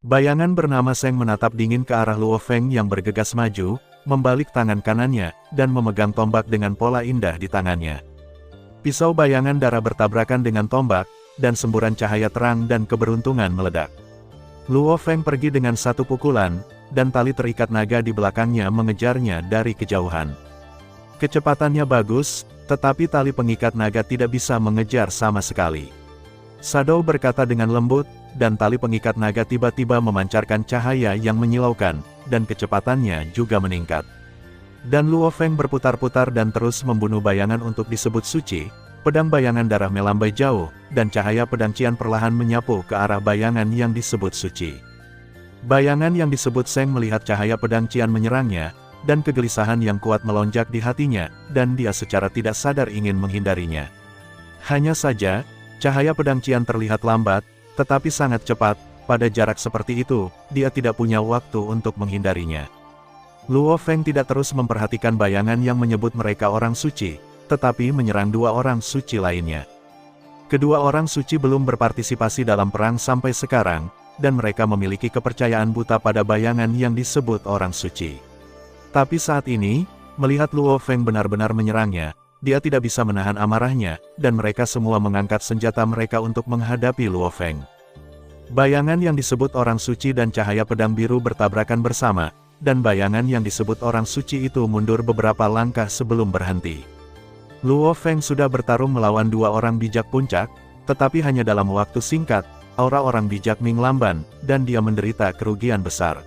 Bayangan bernama Seng menatap dingin ke arah Luo Feng yang bergegas maju, membalik tangan kanannya, dan memegang tombak dengan pola indah di tangannya. Pisau bayangan darah bertabrakan dengan tombak, dan semburan cahaya terang dan keberuntungan meledak. Luo Feng pergi dengan satu pukulan, dan tali terikat naga di belakangnya mengejarnya dari kejauhan. Kecepatannya bagus, tetapi tali pengikat naga tidak bisa mengejar sama sekali. Shadow berkata dengan lembut, dan tali pengikat naga tiba-tiba memancarkan cahaya yang menyilaukan, dan kecepatannya juga meningkat. Dan Luo Feng berputar-putar dan terus membunuh bayangan untuk disebut suci. Pedang bayangan darah melambai jauh, dan cahaya pedang Qian perlahan menyapu ke arah bayangan yang disebut suci. Bayangan yang disebut Seng melihat cahaya pedang Qian menyerangnya, dan kegelisahan yang kuat melonjak di hatinya, dan dia secara tidak sadar ingin menghindarinya. Hanya saja, cahaya pedang Qian terlihat lambat, tetapi sangat cepat. Pada jarak seperti itu, dia tidak punya waktu untuk menghindarinya. Luo Feng tidak terus memperhatikan bayangan yang menyebut mereka orang suci, tetapi menyerang dua orang suci lainnya. Kedua orang suci belum berpartisipasi dalam perang sampai sekarang, dan mereka memiliki kepercayaan buta pada bayangan yang disebut orang suci. Tapi saat ini, melihat Luo Feng benar-benar menyerangnya, dia tidak bisa menahan amarahnya, dan mereka semua mengangkat senjata mereka untuk menghadapi Luo Feng. Bayangan yang disebut orang suci dan cahaya pedang biru bertabrakan bersama, dan bayangan yang disebut orang suci itu mundur beberapa langkah sebelum berhenti. Luo Feng sudah bertarung melawan dua orang bijak puncak, tetapi hanya dalam waktu singkat, aura orang bijak menglamban, dan dia menderita kerugian besar.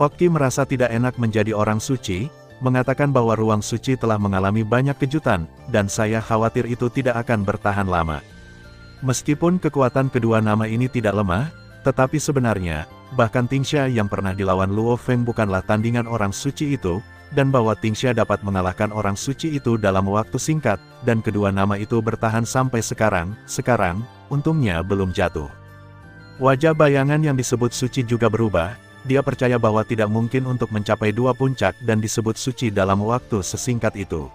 Oki merasa tidak enak menjadi orang suci, mengatakan bahwa ruang suci telah mengalami banyak kejutan, dan saya khawatir itu tidak akan bertahan lama. Meskipun kekuatan kedua nama ini tidak lemah, tetapi sebenarnya, bahkan Tingsha yang pernah dilawan Luo Feng bukanlah tandingan orang suci itu, dan bahwa Tingsha dapat mengalahkan orang suci itu dalam waktu singkat, dan kedua nama itu bertahan sampai sekarang, untungnya belum jatuh. Wajah bayangan yang disebut suci juga berubah, dia percaya bahwa tidak mungkin untuk mencapai dua puncak dan disebut suci dalam waktu sesingkat itu.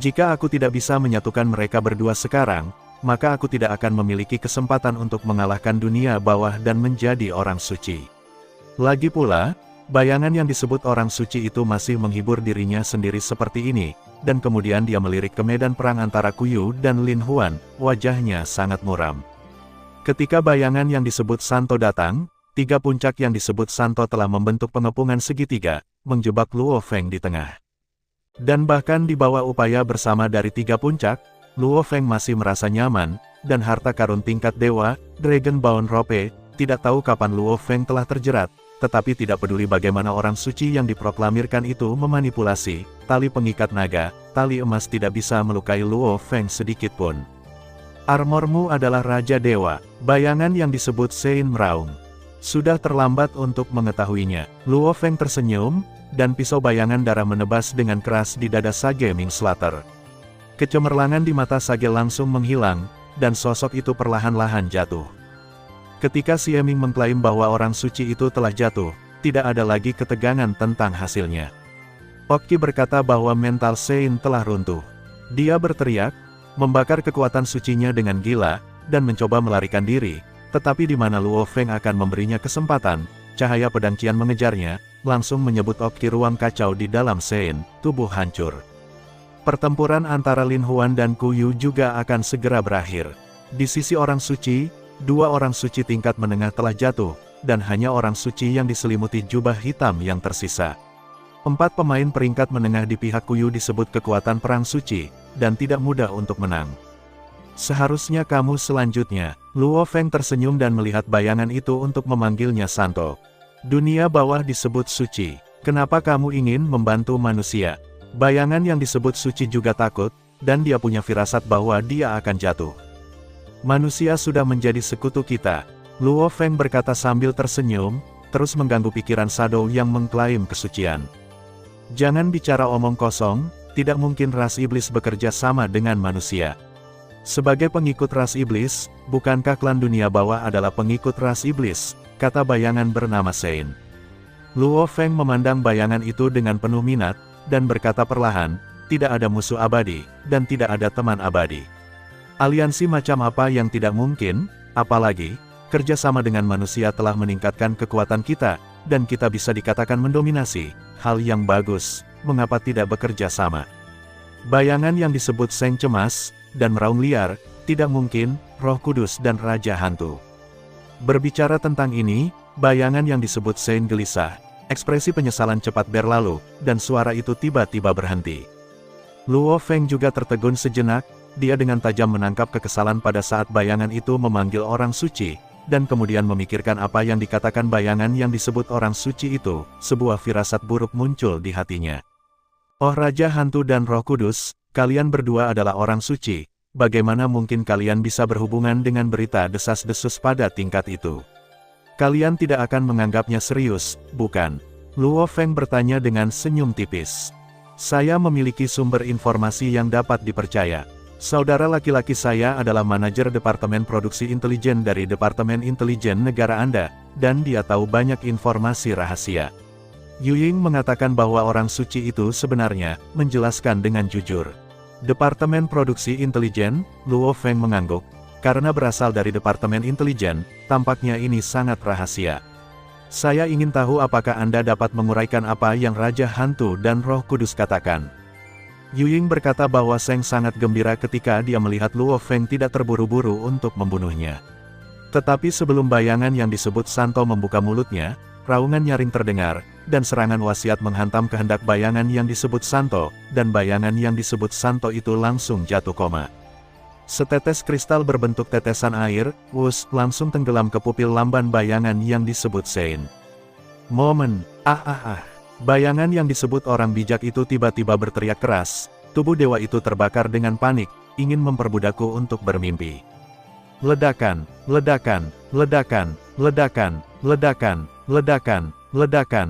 Jika aku tidak bisa menyatukan mereka berdua sekarang, maka aku tidak akan memiliki kesempatan untuk mengalahkan dunia bawah dan menjadi orang suci. Lagi pula, bayangan yang disebut orang suci itu masih menghibur dirinya sendiri seperti ini, dan kemudian dia melirik ke medan perang antara Kuyu dan Lin Huan, wajahnya sangat muram. Ketika bayangan yang disebut Santo datang, tiga puncak yang disebut Santo telah membentuk pengepungan segitiga, menjebak Luo Feng di tengah. Dan bahkan di bawah upaya bersama dari tiga puncak, Luo Feng masih merasa nyaman, dan harta karun tingkat dewa, Dragon Bone Rope, tidak tahu kapan Luo Feng telah terjerat, tetapi tidak peduli bagaimana orang suci yang diproklamirkan itu memanipulasi, tali pengikat naga, tali emas tidak bisa melukai Luo Feng sedikitpun. Armormu adalah Raja Dewa, bayangan yang disebut Sein meraung. Sudah terlambat untuk mengetahuinya. Luo Feng tersenyum, dan pisau bayangan darah menebas dengan keras di dada Sage Ming Slater. Kecemerlangan di mata Sage langsung menghilang, dan sosok itu perlahan-lahan jatuh. Ketika Xie Ming mengklaim bahwa orang suci itu telah jatuh, tidak ada lagi ketegangan tentang hasilnya. Oki berkata bahwa mental Sein telah runtuh. Dia berteriak, membakar kekuatan sucinya dengan gila, dan mencoba melarikan diri, tetapi di mana Luo Feng akan memberinya kesempatan, cahaya pedang Qian mengejarnya, langsung menyebut Oki ruang kacau di dalam Sein, tubuh hancur. Pertempuran antara Lin Huan dan Kuyu juga akan segera berakhir. Di sisi orang suci, dua orang suci tingkat menengah telah jatuh, dan hanya orang suci yang diselimuti jubah hitam yang tersisa. 4 pemain peringkat menengah di pihak Kuyu disebut kekuatan perang suci, dan tidak mudah untuk menang. Seharusnya kamu selanjutnya. Luo Feng tersenyum dan melihat bayangan itu untuk memanggilnya Santo. Dunia bawah disebut suci. Kenapa kamu ingin membantu manusia? Bayangan yang disebut suci juga takut, dan dia punya firasat bahwa dia akan jatuh. Manusia sudah menjadi sekutu kita. Luo Feng berkata sambil tersenyum, terus mengganggu pikiran Shadow yang mengklaim kesucian. Jangan bicara omong kosong, tidak mungkin ras iblis bekerja sama dengan manusia. Sebagai pengikut ras iblis, bukankah klan dunia bawah adalah pengikut ras iblis, kata bayangan bernama Sein. Luo Feng memandang bayangan itu dengan penuh minat, dan berkata perlahan, tidak ada musuh abadi, dan tidak ada teman abadi. Aliansi macam apa yang tidak mungkin, apalagi, kerjasama dengan manusia telah meningkatkan kekuatan kita, dan kita bisa dikatakan mendominasi. Hal yang bagus, mengapa tidak bekerja sama? Bayangan yang disebut Seng cemas, dan meraung liar, tidak mungkin, Roh Kudus dan Raja Hantu. Berbicara tentang ini, bayangan yang disebut Seng gelisah, ekspresi penyesalan cepat berlalu, dan suara itu tiba-tiba berhenti. Luo Feng juga tertegun sejenak, dia dengan tajam menangkap kekesalan pada saat bayangan itu memanggil orang suci, dan kemudian memikirkan apa yang dikatakan bayangan yang disebut orang suci itu, sebuah firasat buruk muncul di hatinya. Oh Raja Hantu dan Roh Kudus, kalian berdua adalah orang suci, bagaimana mungkin kalian bisa berhubungan dengan berita desas-desus pada tingkat itu? Kalian tidak akan menganggapnya serius, bukan? Luo Feng bertanya dengan senyum tipis. Saya memiliki sumber informasi yang dapat dipercaya. Saudara laki-laki saya adalah manajer Departemen Produksi Intelijen dari Departemen Intelijen Negara Anda, dan dia tahu banyak informasi rahasia. Yu Ying mengatakan bahwa orang suci itu sebenarnya menjelaskan dengan jujur. Departemen Produksi Intelijen, Luo Feng mengangguk. Karena berasal dari Departemen Intelijen, tampaknya ini sangat rahasia. Saya ingin tahu apakah Anda dapat menguraikan apa yang Raja Hantu dan Roh Kudus katakan. Yu Ying berkata bahwa Seng sangat gembira ketika dia melihat Luo Feng tidak terburu-buru untuk membunuhnya. Tetapi sebelum bayangan yang disebut Santo membuka mulutnya, raungan nyaring terdengar, dan serangan wasiat menghantam kehendak bayangan yang disebut Santo, dan bayangan yang disebut Santo itu langsung jatuh koma. Setetes kristal berbentuk tetesan air, langsung tenggelam ke pupil lamban bayangan yang disebut Sein. Momen, bayangan yang disebut orang bijak itu tiba-tiba berteriak keras, tubuh dewa itu terbakar dengan panik, ingin memperbudakku untuk bermimpi. Ledakan, ledakan, ledakan, ledakan, ledakan, ledakan, ledakan.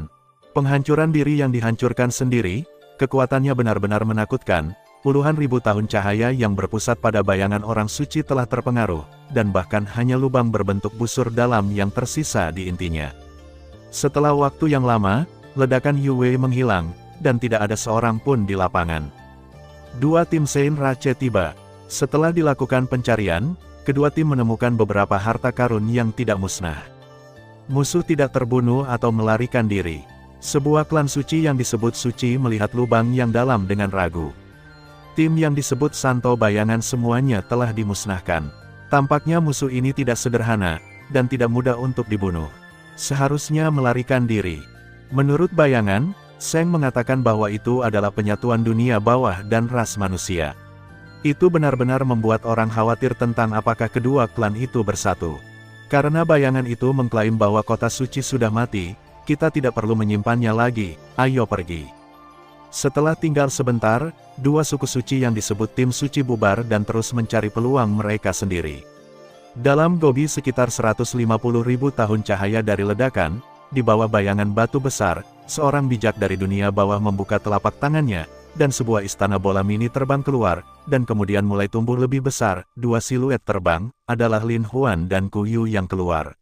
Penghancuran diri yang dihancurkan sendiri, kekuatannya benar-benar menakutkan. Puluhan ribu tahun cahaya yang berpusat pada bayangan orang suci telah terpengaruh, dan bahkan hanya lubang berbentuk busur dalam yang tersisa di intinya. Setelah waktu yang lama, ledakan Yu Wei menghilang, dan tidak ada seorang pun di lapangan. Dua tim Sein Rache tiba. Setelah dilakukan pencarian, kedua tim menemukan beberapa harta karun yang tidak musnah. Musuh tidak terbunuh atau melarikan diri. Sebuah klan suci yang disebut suci melihat lubang yang dalam dengan ragu. Tim yang disebut Santo bayangan semuanya telah dimusnahkan. Tampaknya musuh ini tidak sederhana, dan tidak mudah untuk dibunuh. Seharusnya melarikan diri. Menurut bayangan, Seng mengatakan bahwa itu adalah penyatuan dunia bawah dan ras manusia. Itu benar-benar membuat orang khawatir tentang apakah kedua klan itu bersatu. Karena bayangan itu mengklaim bahwa kota suci sudah mati, kita tidak perlu menyimpannya lagi, ayo pergi. Setelah tinggal sebentar, dua suku suci yang disebut tim suci bubar dan terus mencari peluang mereka sendiri. Dalam gobi sekitar 150.000 tahun cahaya dari ledakan, di bawah bayangan batu besar, seorang bijak dari dunia bawah membuka telapak tangannya, dan sebuah istana bola mini terbang keluar, dan kemudian mulai tumbuh lebih besar. Dua siluet terbang, adalah Lin Huan dan Ku Yu yang keluar.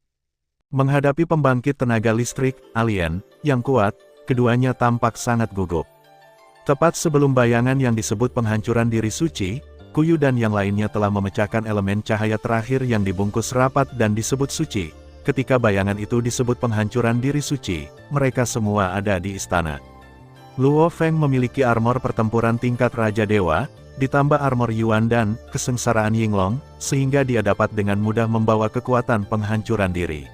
Menghadapi pembangkit tenaga listrik, alien, yang kuat, keduanya tampak sangat gugup. Tepat sebelum bayangan yang disebut penghancuran diri suci, Ku Yu dan yang lainnya telah memecahkan elemen cahaya terakhir yang dibungkus rapat dan disebut suci. Ketika bayangan itu disebut penghancuran diri suci, mereka semua ada di istana. Luo Feng memiliki armor pertempuran tingkat Raja Dewa, ditambah armor Yuan dan kesengsaraan Yinglong, sehingga dia dapat dengan mudah membawa kekuatan penghancuran diri.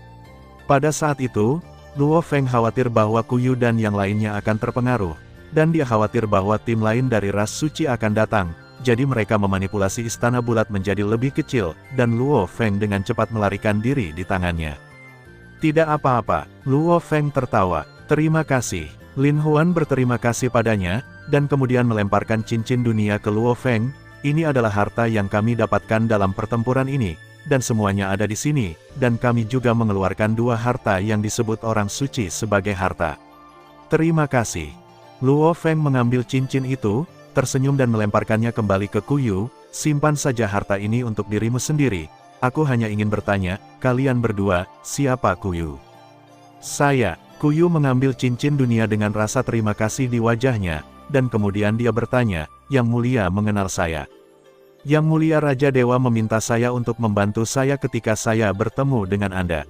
Pada saat itu, Luo Feng khawatir bahwa Ku Yu dan yang lainnya akan terpengaruh, dan dia khawatir bahwa tim lain dari ras suci akan datang, jadi mereka memanipulasi istana bulat menjadi lebih kecil, dan Luo Feng dengan cepat melarikan diri di tangannya. Tidak apa-apa, Luo Feng tertawa, terima kasih. Lin Huan berterima kasih padanya, dan kemudian melemparkan cincin dunia ke Luo Feng. Ini adalah harta yang kami dapatkan dalam pertempuran ini, dan semuanya ada di sini, dan kami juga mengeluarkan dua harta yang disebut orang suci sebagai harta. Terima kasih. Luo Feng mengambil cincin itu, tersenyum dan melemparkannya kembali ke Ku Yu. Simpan saja harta ini untuk dirimu sendiri. Aku hanya ingin bertanya, kalian berdua, siapa Ku Yu? Saya. Ku Yu mengambil cincin dunia dengan rasa terima kasih di wajahnya, dan kemudian dia bertanya, Yang Mulia mengenal saya. Yang Mulia Raja Dewa meminta saya untuk membantu saya ketika saya bertemu dengan Anda.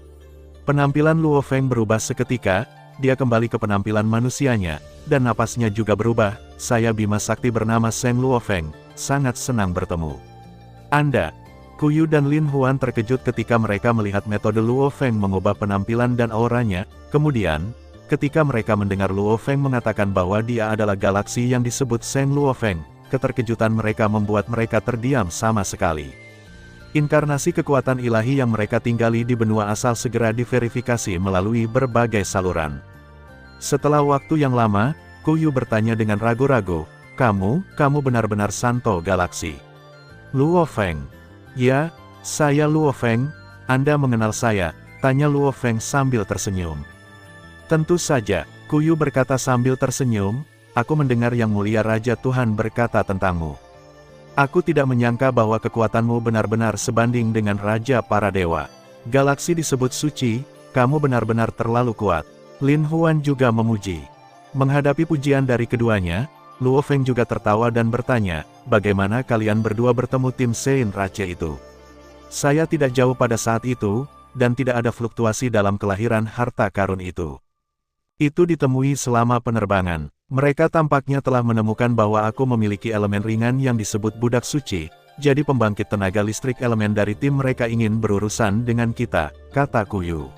Penampilan Luo Feng berubah seketika, dia kembali ke penampilan manusianya, dan napasnya juga berubah. Saya Bima Sakti bernama Seng Luo Feng, sangat senang bertemu Anda. Kuyu dan Lin Huan terkejut ketika mereka melihat metode Luo Feng mengubah penampilan dan auranya. Kemudian, ketika mereka mendengar Luo Feng mengatakan bahwa dia adalah galaksi yang disebut Seng Luo Feng, keterkejutan mereka membuat mereka terdiam sama sekali. Inkarnasi kekuatan ilahi yang mereka tinggali di benua asal segera diverifikasi melalui berbagai saluran. Setelah waktu yang lama, Kuyu bertanya dengan ragu-ragu, kamu benar-benar Santo Galaksi. Luo Feng. Ya, saya Luo Feng, Anda mengenal saya, tanya Luo Feng sambil tersenyum. Tentu saja, Kuyu berkata sambil tersenyum, aku mendengar Yang Mulia Raja Tuhan berkata tentangmu. Aku tidak menyangka bahwa kekuatanmu benar-benar sebanding dengan Raja para Dewa. Galaksi disebut suci, kamu benar-benar terlalu kuat. Lin Huan juga memuji. Menghadapi pujian dari keduanya, Luo Feng juga tertawa dan bertanya, bagaimana kalian berdua bertemu tim Sein Rache itu? Saya tidak jauh pada saat itu, dan tidak ada fluktuasi dalam kelahiran harta karun itu. Itu ditemui selama penerbangan. Mereka tampaknya telah menemukan bahwa aku memiliki elemen ringan yang disebut budak suci, jadi pembangkit tenaga listrik elemen dari tim mereka ingin berurusan dengan kita, kata Kuyu.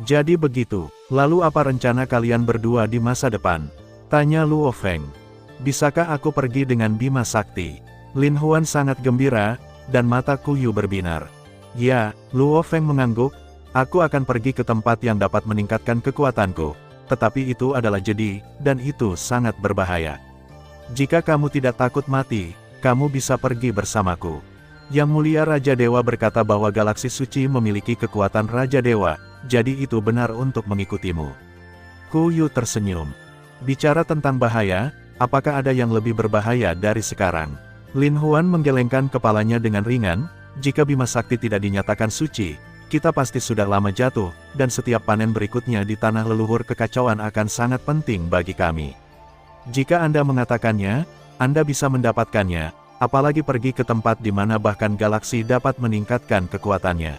Jadi begitu, lalu apa rencana kalian berdua di masa depan? Tanya Luo Feng. Bisakah aku pergi dengan Bima Sakti? Lin Huan sangat gembira, dan mata Kuyu berbinar. Ya, Luo Feng mengangguk, aku akan pergi ke tempat yang dapat meningkatkan kekuatanku. Tetapi itu adalah jedi, dan itu sangat berbahaya. Jika kamu tidak takut mati, kamu bisa pergi bersamaku. Yang Mulia Raja Dewa berkata bahwa galaksi suci memiliki kekuatan Raja Dewa, jadi itu benar untuk mengikutimu. Kuyu tersenyum. Bicara tentang bahaya, apakah ada yang lebih berbahaya dari sekarang? Lin Huan menggelengkan kepalanya dengan ringan, jika Bima Sakti tidak dinyatakan suci, kita pasti sudah lama jatuh, dan setiap panen berikutnya di tanah leluhur kekacauan akan sangat penting bagi kami. Jika Anda mengatakannya, Anda bisa mendapatkannya, apalagi pergi ke tempat di mana bahkan galaksi dapat meningkatkan kekuatannya.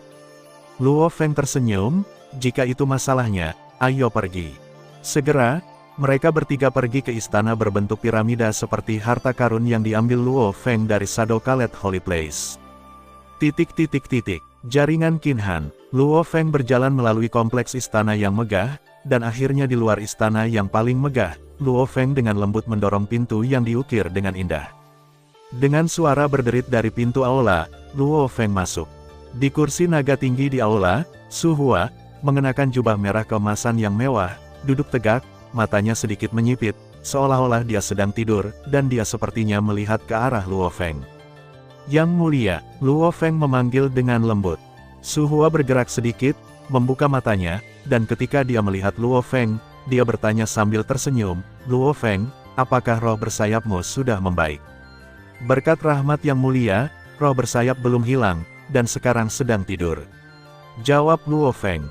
Luo Feng tersenyum, jika itu masalahnya, ayo pergi. Segera, mereka bertiga pergi ke istana berbentuk piramida seperti harta karun yang diambil Luo Feng dari Shadow Kalet Holy Place. Jaringan Qinhan. Luo Feng berjalan melalui kompleks istana yang megah, dan akhirnya di luar istana yang paling megah, Luo Feng dengan lembut mendorong pintu yang diukir dengan indah. Dengan suara berderit dari pintu aula, Luo Feng masuk. Di kursi naga tinggi di aula, Su Hua, mengenakan jubah merah keemasan yang mewah, duduk tegak, matanya sedikit menyipit, seolah-olah dia sedang tidur, dan dia sepertinya melihat ke arah Luo Feng. Yang Mulia, Luo Feng memanggil dengan lembut. Su Hua bergerak sedikit, membuka matanya, dan ketika dia melihat Luo Feng, dia bertanya sambil tersenyum, Luo Feng, apakah roh bersayapmu sudah membaik? Berkat rahmat Yang Mulia, roh bersayap belum hilang, dan sekarang sedang tidur. Jawab Luo Feng.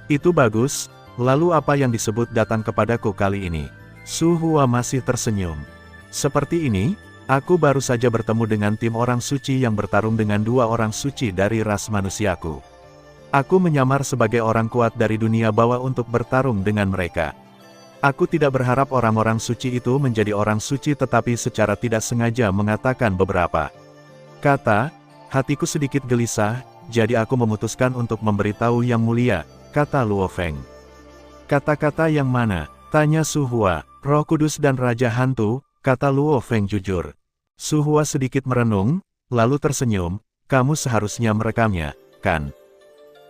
Itu bagus. Lalu apa yang disebut datang kepadaku kali ini? Su Hua masih tersenyum. Seperti ini, aku baru saja bertemu dengan tim orang suci yang bertarung dengan dua orang suci dari ras manusiaku. Aku menyamar sebagai orang kuat dari dunia bawah untuk bertarung dengan mereka. Aku tidak berharap orang-orang suci itu menjadi orang suci tetapi secara tidak sengaja mengatakan beberapa kata, hatiku sedikit gelisah, jadi aku memutuskan untuk memberitahu Yang Mulia, kata Luo Feng. Kata-kata yang mana? Tanya Su Hua. Roh Kudus dan Raja Hantu, kata Luo Feng jujur. Su Hua sedikit merenung, lalu tersenyum, kamu seharusnya merekamnya, kan?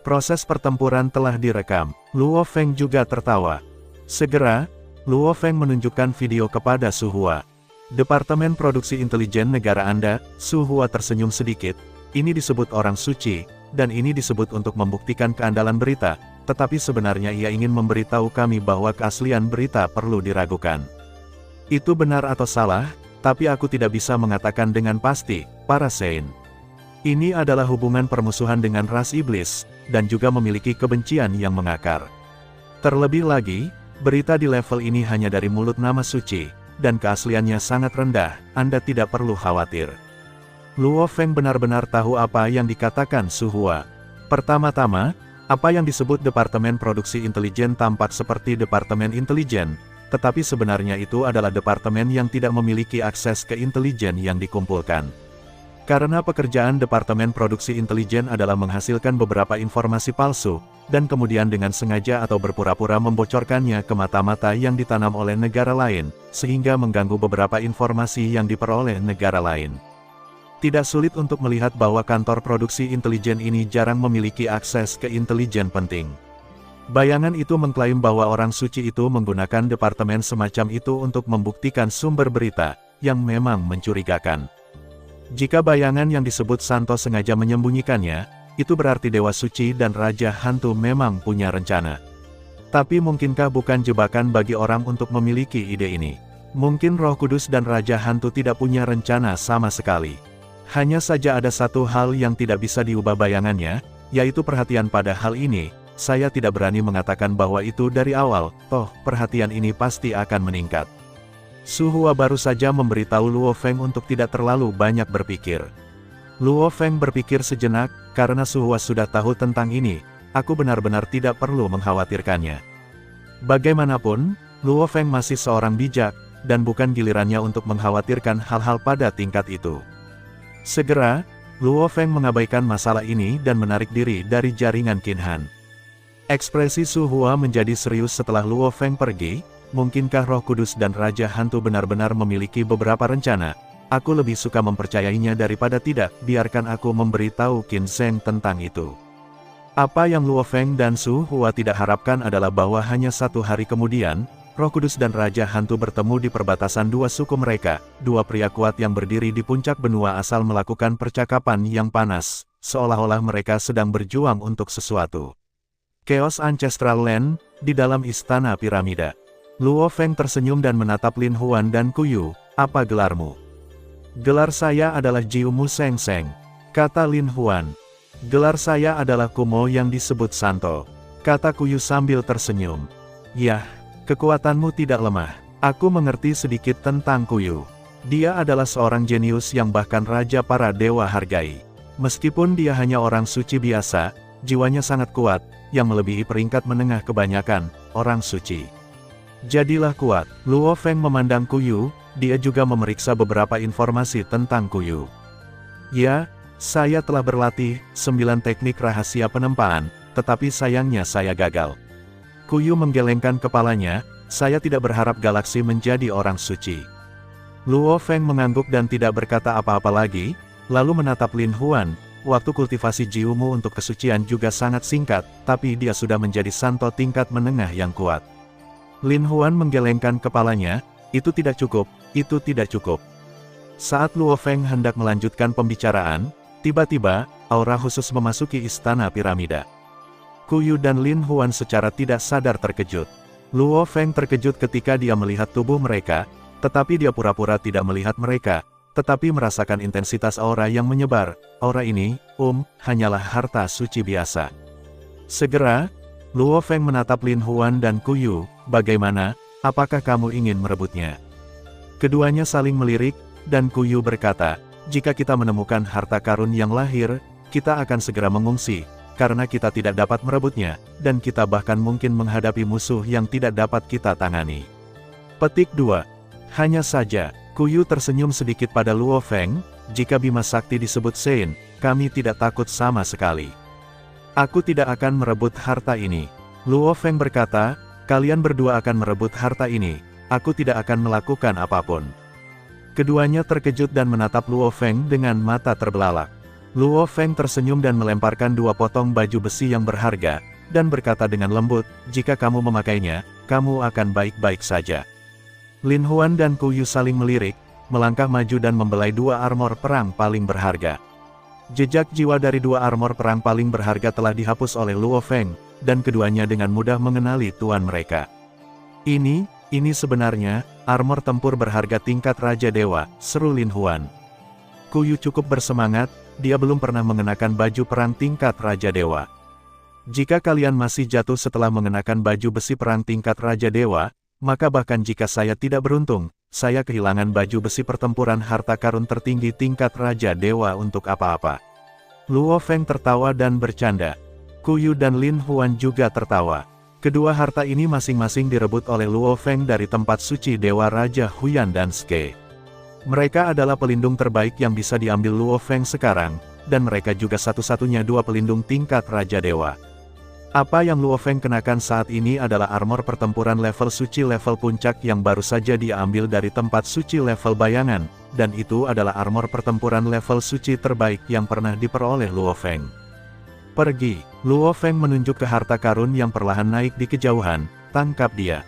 Proses pertempuran telah direkam. Luo Feng juga tertawa. Segera, Luo Feng menunjukkan video kepada Su Hua. Departemen Produksi Intelijen Negara Anda, Su Hua tersenyum sedikit, ini disebut orang suci, dan ini disebut untuk membuktikan keandalan berita. Tetapi sebenarnya ia ingin memberitahu kami bahwa keaslian berita perlu diragukan. Itu benar atau salah, tapi aku tidak bisa mengatakan dengan pasti, para Sein. Ini adalah hubungan permusuhan dengan ras iblis, dan juga memiliki kebencian yang mengakar. Terlebih lagi, berita di level ini hanya dari mulut nama suci, dan keasliannya sangat rendah, Anda tidak perlu khawatir. Luo Feng benar-benar tahu apa yang dikatakan Su Hua. Pertama-tama, apa yang disebut Departemen Produksi Intelijen tampak seperti Departemen Intelijen, tetapi sebenarnya itu adalah departemen yang tidak memiliki akses ke intelijen yang dikumpulkan. Karena pekerjaan Departemen Produksi Intelijen adalah menghasilkan beberapa informasi palsu, dan kemudian dengan sengaja atau berpura-pura membocorkannya ke mata-mata yang ditanam oleh negara lain, sehingga mengganggu beberapa informasi yang diperoleh negara lain. Tidak sulit untuk melihat bahwa kantor produksi intelijen ini jarang memiliki akses ke intelijen penting. Bayangan itu mengklaim bahwa orang suci itu menggunakan departemen semacam itu untuk membuktikan sumber berita, yang memang mencurigakan. Jika bayangan yang disebut Santo sengaja menyembunyikannya, itu berarti Dewa Suci dan Raja Hantu memang punya rencana. Tapi mungkinkah bukan jebakan bagi orang untuk memiliki ide ini? Mungkin Roh Kudus dan Raja Hantu tidak punya rencana sama sekali. Hanya saja ada satu hal yang tidak bisa diubah bayangannya, yaitu perhatian pada hal ini. Saya tidak berani mengatakan bahwa itu dari awal, toh perhatian ini pasti akan meningkat. Su Hua baru saja memberitahu Luo Feng untuk tidak terlalu banyak berpikir. Luo Feng berpikir sejenak, karena Su Hua sudah tahu tentang ini, aku benar-benar tidak perlu mengkhawatirkannya. Bagaimanapun, Luo Feng masih seorang bijak, dan bukan gilirannya untuk mengkhawatirkan hal-hal pada tingkat itu. Segera, Luo Feng mengabaikan masalah ini dan menarik diri dari jaringan Qin Han. Ekspresi Su Hua menjadi serius setelah Luo Feng pergi. Mungkinkah Roh Kudus dan Raja Hantu benar-benar memiliki beberapa rencana? Aku lebih suka mempercayainya daripada tidak, biarkan aku memberitahu Qin Zheng tentang itu. Apa yang Luo Feng dan Su Hua tidak harapkan adalah bahwa hanya 1 hari kemudian, Roh Kudus dan Raja Hantu bertemu di perbatasan dua suku mereka, dua pria kuat yang berdiri di puncak benua asal melakukan percakapan yang panas, seolah-olah mereka sedang berjuang untuk sesuatu. Chaos Ancestral Land, di dalam istana piramida. Luo Feng tersenyum dan menatap Lin Huan dan Kuyu, apa gelarmu? Gelar saya adalah Jiu Mu Seng Seng, kata Lin Huan. Gelar saya adalah Kumo yang disebut Santo, kata Kuyu sambil tersenyum. Yah, kekuatanmu tidak lemah. Aku mengerti sedikit tentang Kuyu. Dia adalah seorang jenius yang bahkan Raja para Dewa hargai. Meskipun dia hanya orang suci biasa, jiwanya sangat kuat, yang melebihi peringkat menengah kebanyakan orang suci. Jadilah kuat. Luo Feng memandang Kuyu, dia juga memeriksa beberapa informasi tentang Kuyu. Ya, saya telah berlatih 9 teknik rahasia penempaan, tetapi sayangnya saya gagal. Kuyu menggelengkan kepalanya, saya tidak berharap galaksi menjadi orang suci. Luo Feng mengangguk dan tidak berkata apa-apa lagi, lalu menatap Lin Huan. Waktu kultivasi jiumu untuk kesucian juga sangat singkat, tapi dia sudah menjadi santo tingkat menengah yang kuat. Lin Huan menggelengkan kepalanya, itu tidak cukup, itu tidak cukup. Saat Luo Feng hendak melanjutkan pembicaraan, tiba-tiba, aura khusus memasuki istana piramida. Kuyu dan Lin Huan secara tidak sadar terkejut. Luo Feng terkejut ketika dia melihat tubuh mereka, tetapi dia pura-pura tidak melihat mereka, tetapi merasakan intensitas aura yang menyebar. Aura ini, hanyalah harta suci biasa. Segera, Luo Feng menatap Lin Huan dan Kuyu, bagaimana, apakah kamu ingin merebutnya? Keduanya saling melirik, dan Kuyu berkata, jika kita menemukan harta karun yang lahir, kita akan segera mengungsi, karena kita tidak dapat merebutnya, dan kita bahkan mungkin menghadapi musuh yang tidak dapat kita tangani. Petik 2. Hanya saja, Kuyu tersenyum sedikit pada Luo Feng, jika Bima Sakti disebut Sein, kami tidak takut sama sekali. Aku tidak akan merebut harta ini. Luo Feng berkata, kalian berdua akan merebut harta ini, aku tidak akan melakukan apapun. Keduanya terkejut dan menatap Luo Feng dengan mata terbelalak. Luo Feng tersenyum dan melemparkan 2 potong baju besi yang berharga, dan berkata dengan lembut, jika kamu memakainya, kamu akan baik-baik saja. Lin Huan dan Kuyu saling melirik, melangkah maju dan membelai 2 armor perang paling berharga. Jejak jiwa dari 2 armor perang paling berharga telah dihapus oleh Luo Feng, dan keduanya dengan mudah mengenali tuan mereka. Ini sebenarnya, armor tempur berharga tingkat Raja Dewa, seru Lin Huan. Kuyu cukup bersemangat, dia belum pernah mengenakan baju perang tingkat Raja Dewa. Jika kalian masih jatuh setelah mengenakan baju besi perang tingkat Raja Dewa, maka bahkan jika saya tidak beruntung, saya kehilangan baju besi pertempuran harta karun tertinggi tingkat Raja Dewa untuk apa-apa. Luo Feng tertawa dan bercanda. Ku Yu dan Lin Huan juga tertawa. Kedua harta ini masing-masing direbut oleh Luo Feng dari tempat suci Dewa Raja Huyan dan Ske. Mereka adalah pelindung terbaik yang bisa diambil Luo Feng sekarang, dan mereka juga satu-satunya dua pelindung tingkat Raja Dewa. Apa yang Luo Feng kenakan saat ini adalah armor pertempuran level suci level puncak yang baru saja dia ambil dari tempat suci level bayangan, dan itu adalah armor pertempuran level suci terbaik yang pernah diperoleh Luo Feng. Pergi, Luo Feng menunjuk ke harta karun yang perlahan naik di kejauhan, tangkap dia.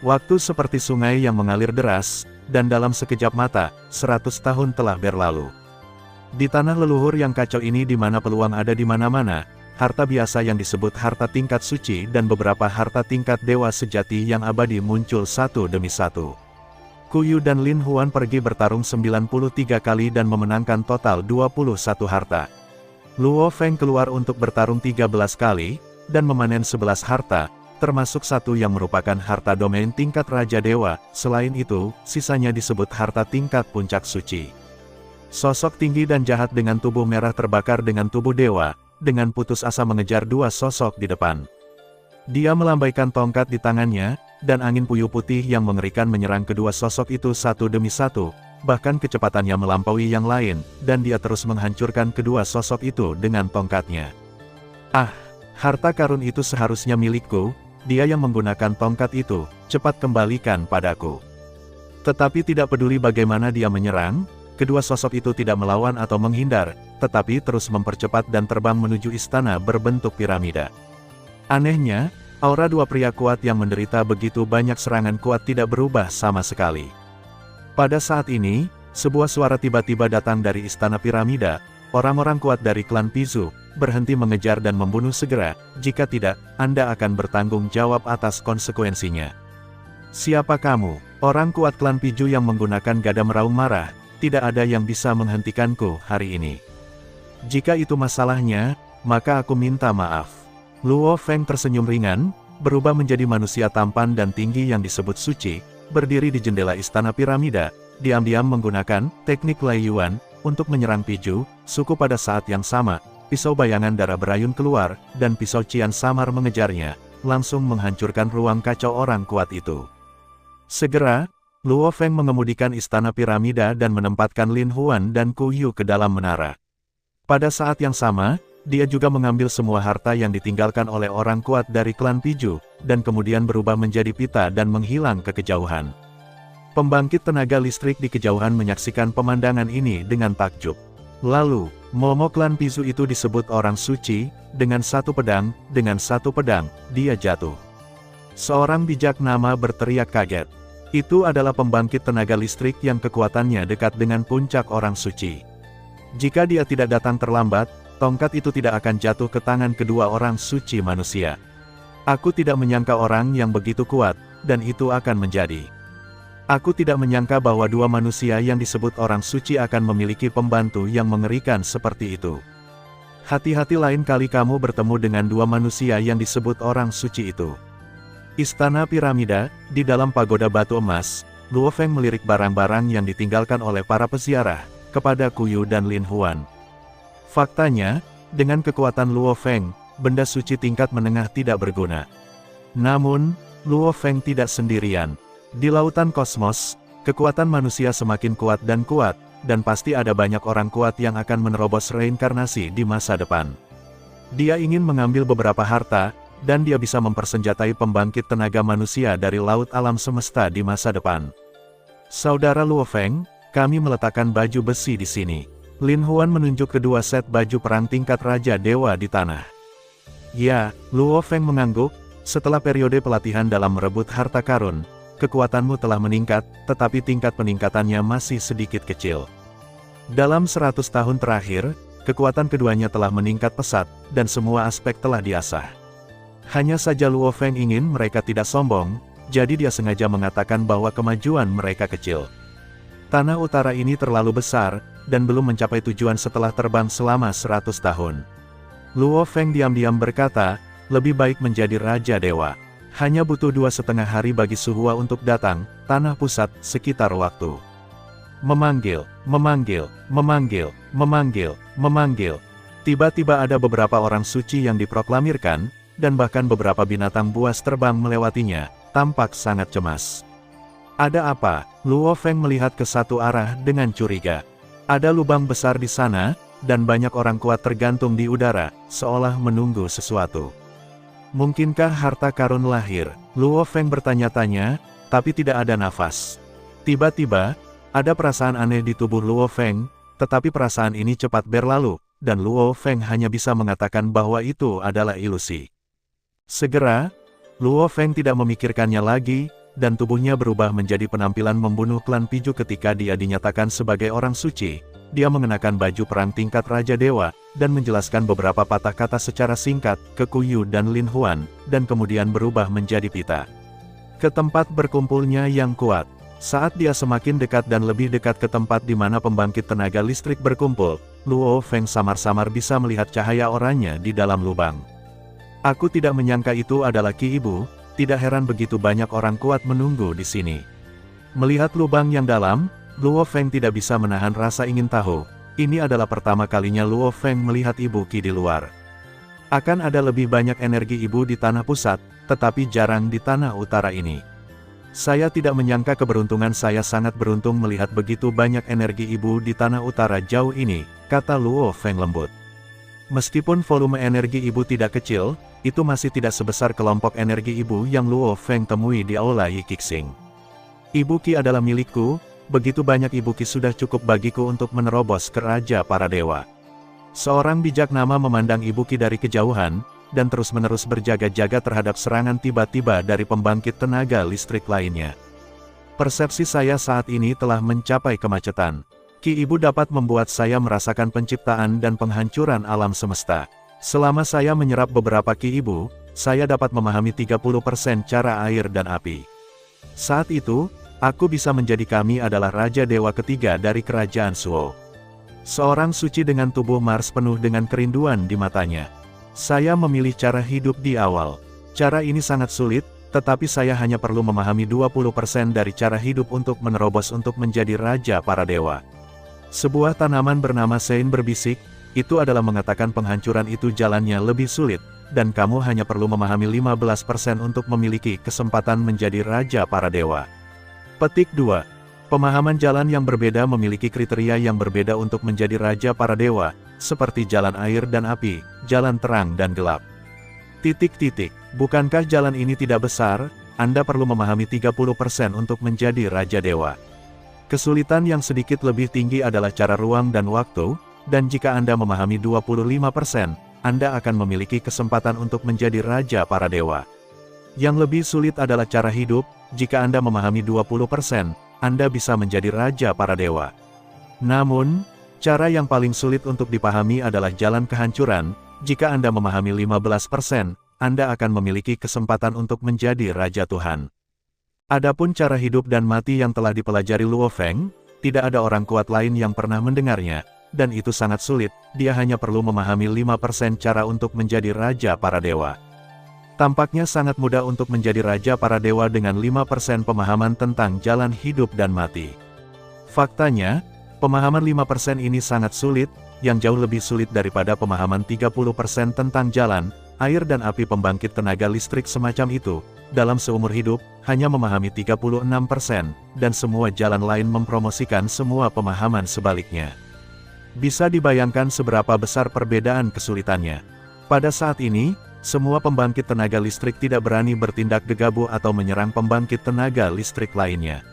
Waktu seperti sungai yang mengalir deras, dan dalam sekejap mata, 100 tahun telah berlalu. Di tanah leluhur yang kacau ini di mana peluang ada di mana-mana, harta biasa yang disebut harta tingkat suci dan beberapa harta tingkat dewa sejati yang abadi muncul satu demi satu. Ku Yu dan Lin Huan pergi bertarung 93 kali dan memenangkan total 21 harta. Luo Feng keluar untuk bertarung 13 kali, dan memanen 11 harta, termasuk satu yang merupakan harta domain tingkat Raja Dewa. Selain itu, sisanya disebut harta tingkat puncak suci. Sosok tinggi dan jahat dengan tubuh merah terbakar dengan tubuh dewa, dengan putus asa mengejar dua sosok di depan. Dia melambaikan tongkat di tangannya, dan angin puyuh putih yang mengerikan menyerang kedua sosok itu satu demi satu, bahkan kecepatannya melampaui yang lain, dan dia terus menghancurkan kedua sosok itu dengan tongkatnya. Ah, harta karun itu seharusnya milikku, dia yang menggunakan tongkat itu, cepat kembalikan padaku. Tetapi tidak peduli bagaimana dia menyerang, kedua sosok itu tidak melawan atau menghindar, tetapi terus mempercepat dan terbang menuju istana berbentuk piramida. Anehnya, aura dua pria kuat yang menderita begitu banyak serangan kuat tidak berubah sama sekali. Pada saat ini, sebuah suara tiba-tiba datang dari istana piramida. Orang-orang kuat dari klan Pizu berhenti mengejar dan membunuh segera, jika tidak, Anda akan bertanggung jawab atas konsekuensinya. Siapa kamu? Orang kuat klan Pizu yang menggunakan gada meraung marah. Tidak ada yang bisa menghentikanku hari ini. Jika itu masalahnya, maka aku minta maaf. Luo Feng tersenyum ringan, berubah menjadi manusia tampan dan tinggi yang disebut suci, berdiri di jendela istana piramida, diam-diam menggunakan teknik Lai Yuan untuk menyerang Pizu, suku. Pada saat yang sama, pisau bayangan darah berayun keluar, dan pisau Cian samar mengejarnya, langsung menghancurkan ruang kacau orang kuat itu. Segera, Luo Feng mengemudikan istana piramida dan menempatkan Lin Huan dan Ku Yu ke dalam menara. Pada saat yang sama, dia juga mengambil semua harta yang ditinggalkan oleh orang kuat dari klan Pizu, dan kemudian berubah menjadi pita dan menghilang ke kejauhan. Pembangkit tenaga listrik di kejauhan menyaksikan pemandangan ini dengan takjub. Lalu, Momo klan Pizu itu disebut orang suci, dengan satu pedang, dia jatuh. Seorang bijaksana berteriak kaget. Itu adalah pembangkit tenaga listrik yang kekuatannya dekat dengan puncak orang suci. Jika dia tidak datang terlambat, tongkat itu tidak akan jatuh ke tangan kedua orang suci manusia. Aku tidak menyangka orang yang begitu kuat, dan itu akan menjadi. Aku tidak menyangka bahwa dua manusia yang disebut orang suci akan memiliki pembantu yang mengerikan seperti itu. Hati-hati lain kali kamu bertemu dengan dua manusia yang disebut orang suci itu. Istana piramida, di dalam pagoda batu emas, Luo Feng melirik barang-barang yang ditinggalkan oleh para peziarah, kepada Ku Yu dan Lin Huan. Faktanya, dengan kekuatan Luo Feng, benda suci tingkat menengah tidak berguna. Namun, Luo Feng tidak sendirian. Di lautan kosmos, kekuatan manusia semakin kuat, dan pasti ada banyak orang kuat yang akan menerobos reinkarnasi di masa depan. Dia ingin mengambil beberapa harta, dan dia bisa mempersenjatai pembangkit tenaga manusia dari laut alam semesta di masa depan. Saudara Luo Feng, kami meletakkan baju besi di sini. Lin Huan menunjuk kedua set baju perang tingkat Raja Dewa di tanah. Ya, Luo Feng mengangguk, setelah periode pelatihan dalam merebut harta karun, kekuatanmu telah meningkat, tetapi tingkat peningkatannya masih sedikit kecil. Dalam 100 tahun terakhir, kekuatan keduanya telah meningkat pesat, dan semua aspek telah diasah. Hanya saja Luo Feng ingin mereka tidak sombong, jadi dia sengaja mengatakan bahwa kemajuan mereka kecil. Tanah utara ini terlalu besar, dan belum mencapai tujuan setelah terbang selama 100 tahun. Luo Feng diam-diam berkata, lebih baik menjadi Raja Dewa. Hanya butuh 2,5 hari bagi Suhua untuk datang, tanah pusat, sekitar waktu. Memanggil, memanggil, memanggil, memanggil, memanggil. Tiba-tiba ada beberapa orang suci yang diproklamirkan, dan bahkan beberapa binatang buas terbang melewatinya, tampak sangat cemas. Ada apa? Luo Feng melihat ke satu arah dengan curiga. Ada lubang besar di sana, dan banyak orang kuat tergantung di udara, seolah menunggu sesuatu. Mungkinkah harta karun lahir? Luo Feng bertanya-tanya, tapi tidak ada nafas. Tiba-tiba, ada perasaan aneh di tubuh Luo Feng, tetapi perasaan ini cepat berlalu, dan Luo Feng hanya bisa mengatakan bahwa itu adalah ilusi. Segera, Luo Feng tidak memikirkannya lagi, dan tubuhnya berubah menjadi penampilan membunuh klan Piju ketika dia dinyatakan sebagai orang suci. Dia mengenakan baju perang tingkat Raja Dewa, dan menjelaskan beberapa patah kata secara singkat ke Kuyu dan Lin Huan, dan kemudian berubah menjadi pita. Ke tempat berkumpulnya yang kuat. Saat dia semakin dekat dan lebih dekat ke tempat di mana pembangkit tenaga listrik berkumpul, Luo Feng samar-samar bisa melihat cahaya oranye di dalam lubang. Aku tidak menyangka itu adalah Ki Ibu, tidak heran begitu banyak orang kuat menunggu di sini. Melihat lubang yang dalam, Luo Feng tidak bisa menahan rasa ingin tahu. Ini adalah pertama kalinya Luo Feng melihat Ibu Ki di luar. Akan ada lebih banyak energi Ibu di tanah pusat, tetapi jarang di tanah utara ini. Saya tidak menyangka keberuntungan saya sangat beruntung melihat begitu banyak energi Ibu di tanah utara jauh ini, kata Luo Feng lembut. Meskipun volume energi Ibu tidak kecil, itu masih tidak sebesar kelompok energi Ibu yang Luo Feng temui di Aula Yi Qixing. Ibu Ki adalah milikku. Begitu banyak Ibu Ki sudah cukup bagiku untuk menerobos ke Raja para Dewa. Seorang bijaksana memandang Ibu Ki dari kejauhan, dan terus-menerus berjaga-jaga terhadap serangan tiba-tiba dari pembangkit tenaga listrik lainnya. Persepsi saya saat ini telah mencapai kemacetan. Ki Ibu dapat membuat saya merasakan penciptaan dan penghancuran alam semesta. Selama saya menyerap beberapa Ki Ibu, saya dapat memahami 30% cara air dan api. Saat itu, aku bisa menjadi kami adalah Raja Dewa ketiga dari Kerajaan Suo. Seorang suci dengan tubuh Mars penuh dengan kerinduan di matanya. Saya memilih cara hidup di awal. Cara ini sangat sulit, tetapi saya hanya perlu memahami 20% dari cara hidup untuk menerobos untuk menjadi Raja para Dewa. Sebuah tanaman bernama Sein berbisik, itu adalah mengatakan penghancuran itu jalannya lebih sulit, dan kamu hanya perlu memahami 15% untuk memiliki kesempatan menjadi Raja para Dewa. Petik 2. Pemahaman jalan yang berbeda memiliki kriteria yang berbeda untuk menjadi Raja para Dewa, seperti jalan air dan api, jalan terang dan gelap. Bukankah jalan ini tidak besar? Anda perlu memahami 30% untuk menjadi Raja Dewa. Kesulitan yang sedikit lebih tinggi adalah cara ruang dan waktu, dan jika Anda memahami 25%, Anda akan memiliki kesempatan untuk menjadi Raja para Dewa. Yang lebih sulit adalah cara hidup. Jika Anda memahami 20%, Anda bisa menjadi Raja para Dewa. Namun, cara yang paling sulit untuk dipahami adalah jalan kehancuran. Jika Anda memahami 15%, Anda akan memiliki kesempatan untuk menjadi Raja Tuhan. Adapun cara hidup dan mati yang telah dipelajari Luo Feng, tidak ada orang kuat lain yang pernah mendengarnya, dan itu sangat sulit. Dia hanya perlu memahami 5% cara untuk menjadi Raja para Dewa. Tampaknya sangat mudah untuk menjadi Raja para Dewa dengan 5% pemahaman tentang jalan hidup dan mati. Faktanya, pemahaman 5% ini sangat sulit, yang jauh lebih sulit daripada pemahaman 30% tentang jalan, air dan api pembangkit tenaga listrik semacam itu. Dalam seumur hidup, hanya memahami 36%, dan semua jalan lain mempromosikan semua pemahaman sebaliknya. Bisa dibayangkan seberapa besar perbedaan kesulitannya. Pada saat ini, semua pembangkit tenaga listrik tidak berani bertindak gegabah atau menyerang pembangkit tenaga listrik lainnya.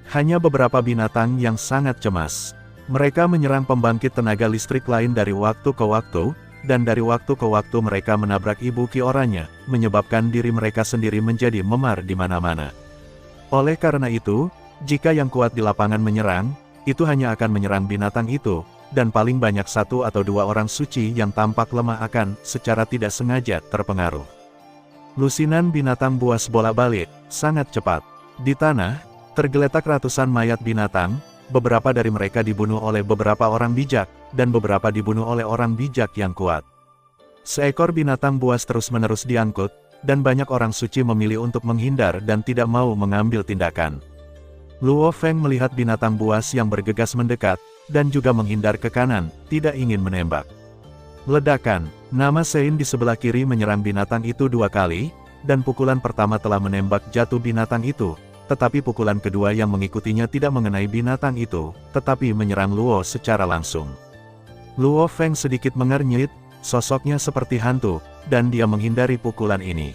Hanya beberapa binatang yang sangat cemas. Mereka menyerang pembangkit tenaga listrik lain dari waktu ke waktu, dan dari waktu ke waktu mereka menabrak Ibu Ki oranye, menyebabkan diri mereka sendiri menjadi memar di mana-mana. Oleh karena itu, jika yang kuat di lapangan menyerang, itu hanya akan menyerang binatang itu, dan paling banyak 1 atau 2 orang suci yang tampak lemah akan, secara tidak sengaja, terpengaruh. Lusinan binatang buas bolak-balik, sangat cepat. Di tanah, tergeletak ratusan mayat binatang, beberapa dari mereka dibunuh oleh beberapa orang bijak, dan beberapa dibunuh oleh orang bijak yang kuat. Seekor binatang buas terus-menerus diangkut, dan banyak orang suci memilih untuk menghindar dan tidak mau mengambil tindakan. Luo Feng melihat binatang buas yang bergegas mendekat, dan juga menghindar ke kanan, tidak ingin menembak. Ledakan, nama Sein di sebelah kiri menyerang binatang itu 2 kali, dan pukulan pertama telah menembak jatuh binatang itu, tetapi pukulan kedua yang mengikutinya tidak mengenai binatang itu, tetapi menyerang Luo secara langsung. Luo Feng sedikit mengernyit, sosoknya seperti hantu, dan dia menghindari pukulan ini.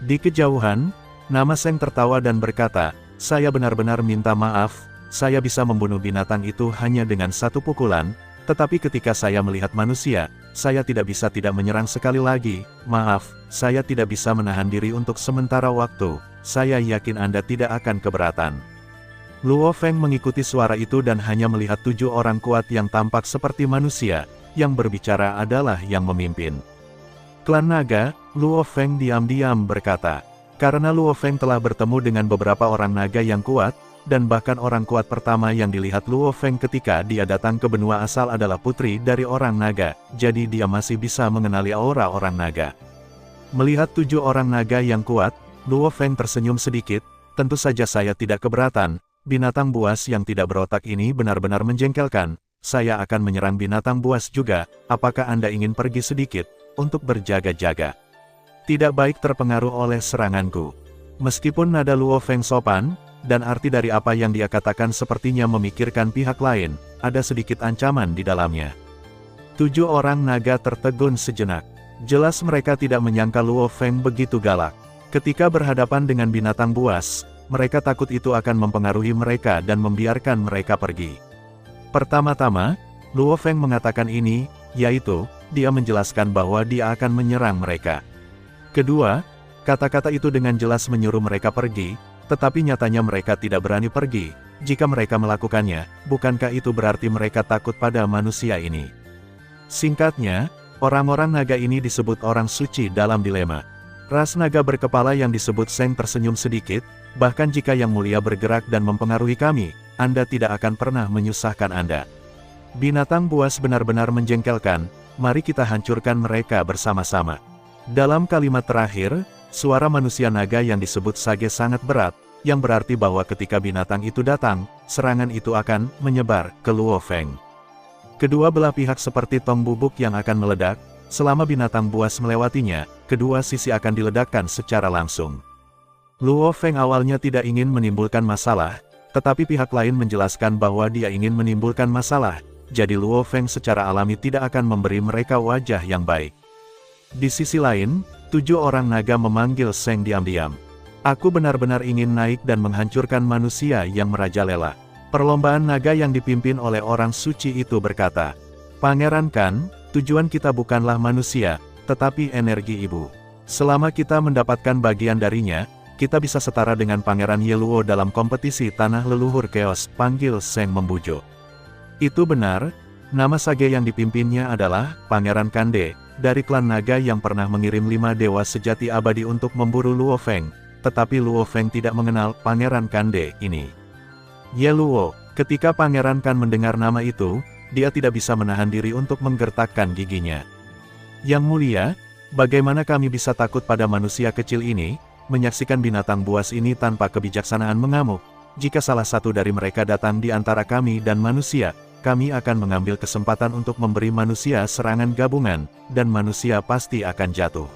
Di kejauhan, nama Seng tertawa dan berkata, "Saya benar-benar minta maaf, saya bisa membunuh binatang itu hanya dengan 1 pukulan, tetapi ketika saya melihat manusia, saya tidak bisa tidak menyerang sekali lagi. Maaf, saya tidak bisa menahan diri untuk sementara waktu, saya yakin Anda tidak akan keberatan." Luo Feng mengikuti suara itu dan hanya melihat 7 orang kuat yang tampak seperti manusia, yang berbicara adalah yang memimpin klan naga. Luo Feng diam-diam berkata, karena Luo Feng telah bertemu dengan beberapa orang naga yang kuat, dan bahkan orang kuat pertama yang dilihat Luo Feng ketika dia datang ke benua asal adalah putri dari orang naga, jadi dia masih bisa mengenali aura orang naga. Melihat 7 orang naga yang kuat, Luo Feng tersenyum sedikit, tentu saja saya tidak keberatan, binatang buas yang tidak berotak ini benar-benar menjengkelkan, saya akan menyerang binatang buas juga, apakah Anda ingin pergi sedikit, untuk berjaga-jaga? Tidak baik terpengaruh oleh seranganku. Meskipun nada Luo Feng sopan, dan arti dari apa yang dia katakan sepertinya memikirkan pihak lain, ada sedikit ancaman di dalamnya. 7 orang naga tertegun sejenak. Jelas mereka tidak menyangka Luo Feng begitu galak. Ketika berhadapan dengan binatang buas, mereka takut itu akan mempengaruhi mereka dan membiarkan mereka pergi. Pertama-tama, Luo Feng mengatakan ini, yaitu, dia menjelaskan bahwa dia akan menyerang mereka. Kedua, kata-kata itu dengan jelas menyuruh mereka pergi, tetapi nyatanya mereka tidak berani pergi. Jika mereka melakukannya, bukankah itu berarti mereka takut pada manusia ini? Singkatnya, orang-orang naga ini disebut orang suci dalam dilema. Ras naga berkepala yang disebut Seng tersenyum sedikit, bahkan jika yang mulia bergerak dan mempengaruhi kami, Anda tidak akan pernah menyusahkan Anda. Binatang buas benar-benar menjengkelkan, mari kita hancurkan mereka bersama-sama. Dalam kalimat terakhir, suara manusia naga yang disebut Sage sangat berat, yang berarti bahwa ketika binatang itu datang, serangan itu akan menyebar ke Luo Feng. Kedua belah pihak seperti tong bubuk yang akan meledak, selama binatang buas melewatinya, kedua sisi akan diledakkan secara langsung. Luo Feng awalnya tidak ingin menimbulkan masalah, tetapi pihak lain menjelaskan bahwa dia ingin menimbulkan masalah, jadi Luo Feng secara alami tidak akan memberi mereka wajah yang baik. Di sisi lain, 7 orang naga memanggil Seng diam-diam. Aku benar-benar ingin naik dan menghancurkan manusia yang merajalela. Perlombaan naga yang dipimpin oleh orang suci itu berkata, Pangeran Kan, tujuan kita bukanlah manusia, tetapi energi ibu. Selama kita mendapatkan bagian darinya, kita bisa setara dengan Pangeran Yeluo dalam kompetisi tanah leluhur Chaos, panggil Seng membujuk. Itu benar, nama Sage yang dipimpinnya adalah Pangeran Kande, dari klan naga yang pernah mengirim 5 dewa sejati abadi untuk memburu Luo Feng, tetapi Luo Feng tidak mengenal Pangeran Kande ini. Yeluo, ketika Pangeran Kan mendengar nama itu, dia tidak bisa menahan diri untuk menggertakkan giginya. Yang mulia, bagaimana kami bisa takut pada manusia kecil ini, menyaksikan binatang buas ini tanpa kebijaksanaan mengamuk? Jika salah satu dari mereka datang di antara kami dan manusia, kami akan mengambil kesempatan untuk memberi manusia serangan gabungan, dan manusia pasti akan jatuh.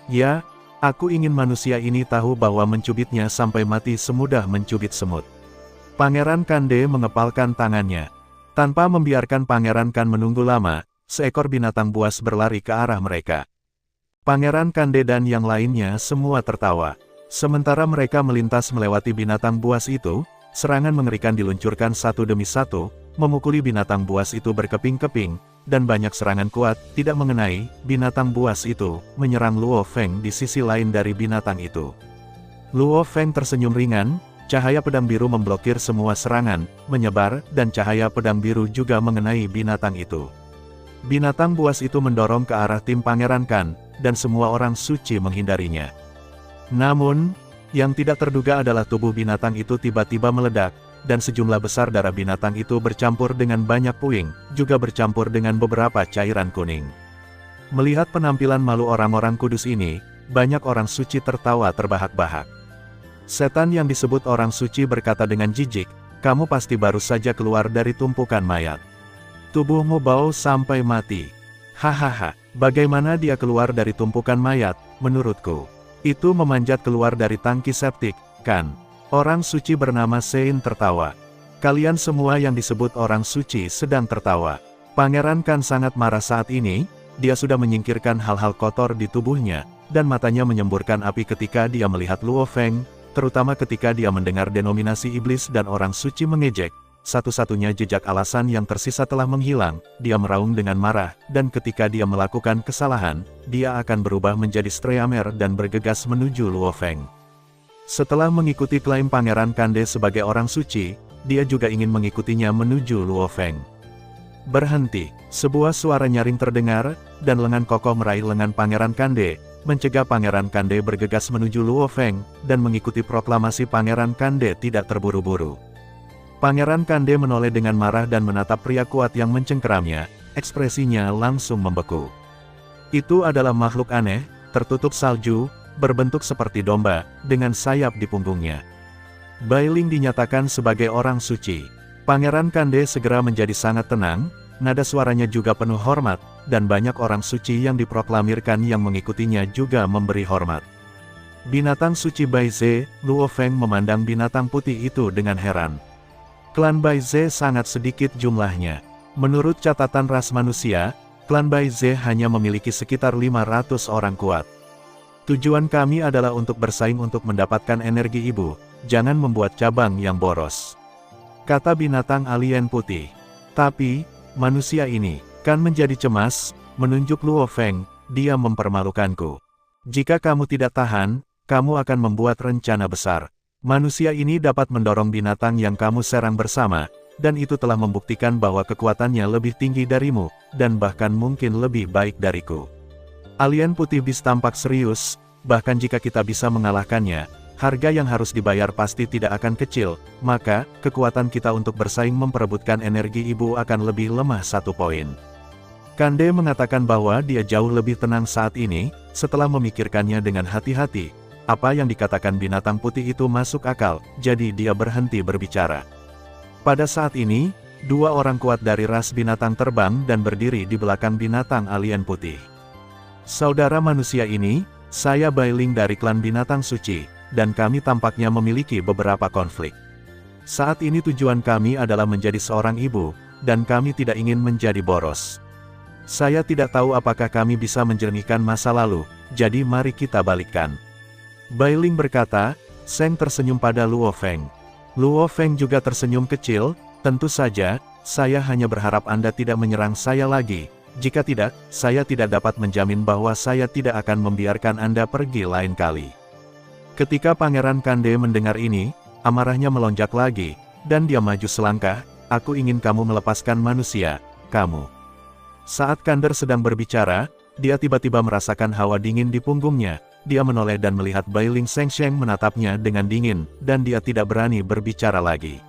Ya, aku ingin manusia ini tahu bahwa mencubitnya sampai mati semudah mencubit semut. Pangeran Kande mengepalkan tangannya. Tanpa membiarkan Pangeran Kan menunggu lama, seekor binatang buas berlari ke arah mereka. Pangeran Kande dan yang lainnya semua tertawa. Sementara mereka melintas melewati binatang buas itu, serangan mengerikan diluncurkan satu demi satu, memukuli binatang buas itu berkeping-keping, dan banyak serangan kuat, tidak mengenai, binatang buas itu, menyerang Luo Feng di sisi lain dari binatang itu. Luo Feng tersenyum ringan, cahaya pedang biru memblokir semua serangan, menyebar, dan cahaya pedang biru juga mengenai binatang itu. Binatang buas itu mendorong ke arah tim Pangeran Kan, dan semua orang suci menghindarinya. Namun, yang tidak terduga adalah tubuh binatang itu tiba-tiba meledak, dan sejumlah besar darah binatang itu bercampur dengan banyak puing, juga bercampur dengan beberapa cairan kuning. Melihat penampilan malu orang-orang kudus ini, banyak orang suci tertawa terbahak-bahak. Setan yang disebut orang suci berkata dengan jijik, kamu pasti baru saja keluar dari tumpukan mayat. Tubuhmu bau sampai mati. Hahaha, bagaimana dia keluar dari tumpukan mayat, menurutku? Itu memanjat keluar dari tangki septik, kan? Orang suci bernama Sein tertawa. Kalian semua yang disebut orang suci sedang tertawa. Pangeran Kan sangat marah saat ini, dia sudah menyingkirkan hal-hal kotor di tubuhnya, dan matanya menyemburkan api ketika dia melihat Luo Feng, terutama ketika dia mendengar denominasi iblis dan orang suci mengejek. Satu-satunya jejak alasan yang tersisa telah menghilang, dia meraung dengan marah, dan ketika dia melakukan kesalahan, dia akan berubah menjadi Streamer dan bergegas menuju Luo Feng. Setelah mengikuti klaim Pangeran Kande sebagai orang suci, dia juga ingin mengikutinya menuju Luo Feng. Berhenti, sebuah suara nyaring terdengar, dan lengan kokoh meraih lengan Pangeran Kande, mencegah Pangeran Kande bergegas menuju Luo Feng, dan mengikuti proklamasi Pangeran Kande tidak terburu-buru. Pangeran Kande menoleh dengan marah dan menatap pria kuat yang mencengkeramnya, ekspresinya langsung membeku. Itu adalah makhluk aneh, tertutup salju, berbentuk seperti domba, dengan sayap di punggungnya. Bailing dinyatakan sebagai orang suci. Pangeran Kande segera menjadi sangat tenang, nada suaranya juga penuh hormat, dan banyak orang suci yang diproklamirkan yang mengikutinya juga memberi hormat. Binatang suci Baize, Luo Feng memandang binatang putih itu dengan heran. Klan Baize sangat sedikit jumlahnya. Menurut catatan ras manusia, klan Baize hanya memiliki sekitar 500 orang kuat. Tujuan kami adalah untuk bersaing untuk mendapatkan energi ibu. Jangan membuat cabang yang boros, kata binatang alien putih. Tapi, manusia ini, kan menjadi cemas, menunjuk Luo Feng, dia mempermalukanku. Jika kamu tidak tahan, kamu akan membuat rencana besar. Manusia ini dapat mendorong binatang yang kamu serang bersama, dan itu telah membuktikan bahwa kekuatannya lebih tinggi darimu, dan bahkan mungkin lebih baik dariku. Alien putih bis tampak serius, bahkan jika kita bisa mengalahkannya, harga yang harus dibayar pasti tidak akan kecil, maka, kekuatan kita untuk bersaing memperebutkan energi ibu akan lebih lemah 1 poin. Kande mengatakan bahwa dia jauh lebih tenang saat ini, setelah memikirkannya dengan hati-hati. Apa yang dikatakan binatang putih itu masuk akal, jadi dia berhenti berbicara. Pada saat ini, 2 orang kuat dari ras binatang terbang dan berdiri di belakang binatang alien putih. Saudara manusia ini, saya Bailing dari klan binatang suci. Dan kami tampaknya memiliki beberapa konflik. Saat ini tujuan kami adalah menjadi seorang ibu, dan kami tidak ingin menjadi boros. Saya tidak tahu apakah kami bisa menjernihkan masa lalu, jadi mari kita balikkan. Bailing berkata, Seng tersenyum pada Luo Feng. Luo Feng juga tersenyum kecil, tentu saja, saya hanya berharap Anda tidak menyerang saya lagi. Jika tidak, saya tidak dapat menjamin bahwa saya tidak akan membiarkan Anda pergi lain kali. Ketika Pangeran Kande mendengar ini, amarahnya melonjak lagi, dan dia maju selangkah, aku ingin kamu melepaskan manusia, kamu. Saat Kander sedang berbicara, dia tiba-tiba merasakan hawa dingin di punggungnya, dia menoleh dan melihat Bailing Shengsheng menatapnya dengan dingin, dan dia tidak berani berbicara lagi.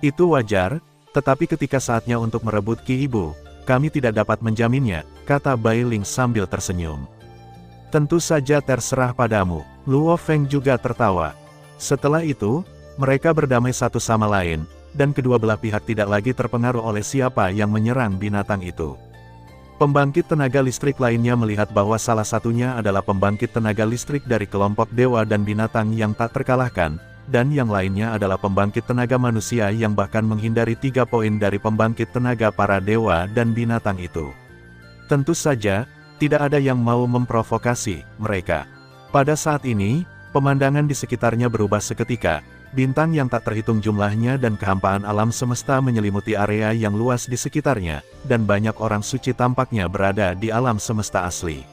Itu wajar, tetapi ketika saatnya untuk merebut Ki Ibu, kami tidak dapat menjaminnya, kata Bailing sambil tersenyum. Tentu saja terserah padamu. Luo Feng juga tertawa. Setelah itu, mereka berdamai satu sama lain, dan kedua belah pihak tidak lagi terpengaruh oleh siapa yang menyerang binatang itu. Pembangkit tenaga listrik lainnya melihat bahwa salah satunya adalah pembangkit tenaga listrik dari kelompok dewa dan binatang yang tak terkalahkan, dan yang lainnya adalah pembangkit tenaga manusia yang bahkan menghindari 3 poin dari pembangkit tenaga para dewa dan binatang itu. Tentu saja, tidak ada yang mau memprovokasi mereka. Pada saat ini, pemandangan di sekitarnya berubah seketika, bintang yang tak terhitung jumlahnya dan kehampaan alam semesta menyelimuti area yang luas di sekitarnya, dan banyak orang suci tampaknya berada di alam semesta asli.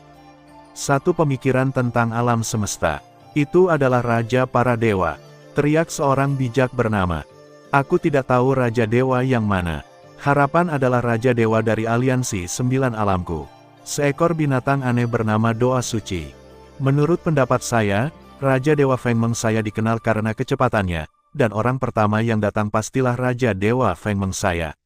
Satu pemikiran tentang alam semesta. Itu adalah Raja para Dewa. Teriak seorang bijak bernama. Aku tidak tahu Raja Dewa yang mana. Harapan adalah Raja Dewa dari aliansi 9 alamku. Seekor binatang aneh bernama Doa Suci. Menurut pendapat saya, Raja Dewa Feng Meng saya dikenal karena kecepatannya, dan orang pertama yang datang pastilah Raja Dewa Feng Meng saya.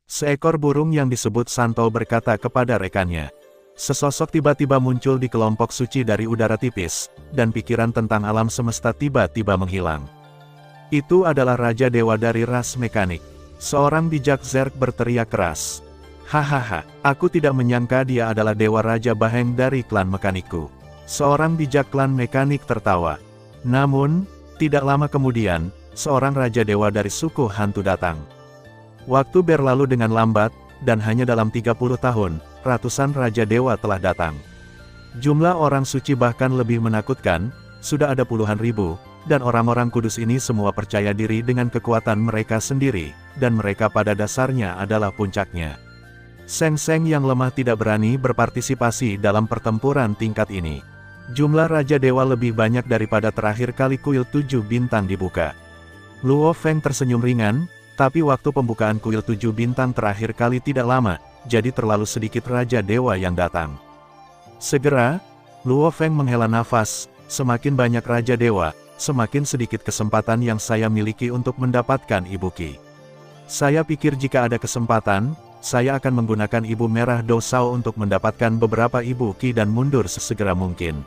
Seekor burung yang disebut Santo berkata kepada rekannya. Sesosok tiba-tiba muncul di kelompok suci dari udara tipis, dan pikiran tentang alam semesta tiba-tiba menghilang. Itu adalah Raja Dewa dari ras mekanik. Seorang bijak Zerg berteriak keras. Hahaha, aku tidak menyangka dia adalah Dewa Raja Baheng dari klan mekanikku. Seorang bijak klan mekanik tertawa. Namun, tidak lama kemudian, seorang Raja Dewa dari suku hantu datang. Waktu berlalu dengan lambat, dan hanya dalam 30 tahun, ratusan Raja Dewa telah datang. Jumlah orang suci bahkan lebih menakutkan, sudah ada puluhan ribu, dan orang-orang kudus ini semua percaya diri dengan kekuatan mereka sendiri, dan mereka pada dasarnya adalah puncaknya. Seng-seng yang lemah tidak berani berpartisipasi dalam pertempuran tingkat ini. Jumlah Raja Dewa lebih banyak daripada terakhir kali kuil 7 bintang dibuka. Luo Feng tersenyum ringan, tapi waktu pembukaan kuil 7 bintang terakhir kali tidak lama, jadi terlalu sedikit Raja Dewa yang datang. Segera, Luo Feng menghela nafas, semakin banyak Raja Dewa, semakin sedikit kesempatan yang saya miliki untuk mendapatkan Ibu Qi. Saya pikir jika ada kesempatan, saya akan menggunakan Ibu Merah Dosao untuk mendapatkan beberapa Ibu Qi dan mundur sesegera mungkin.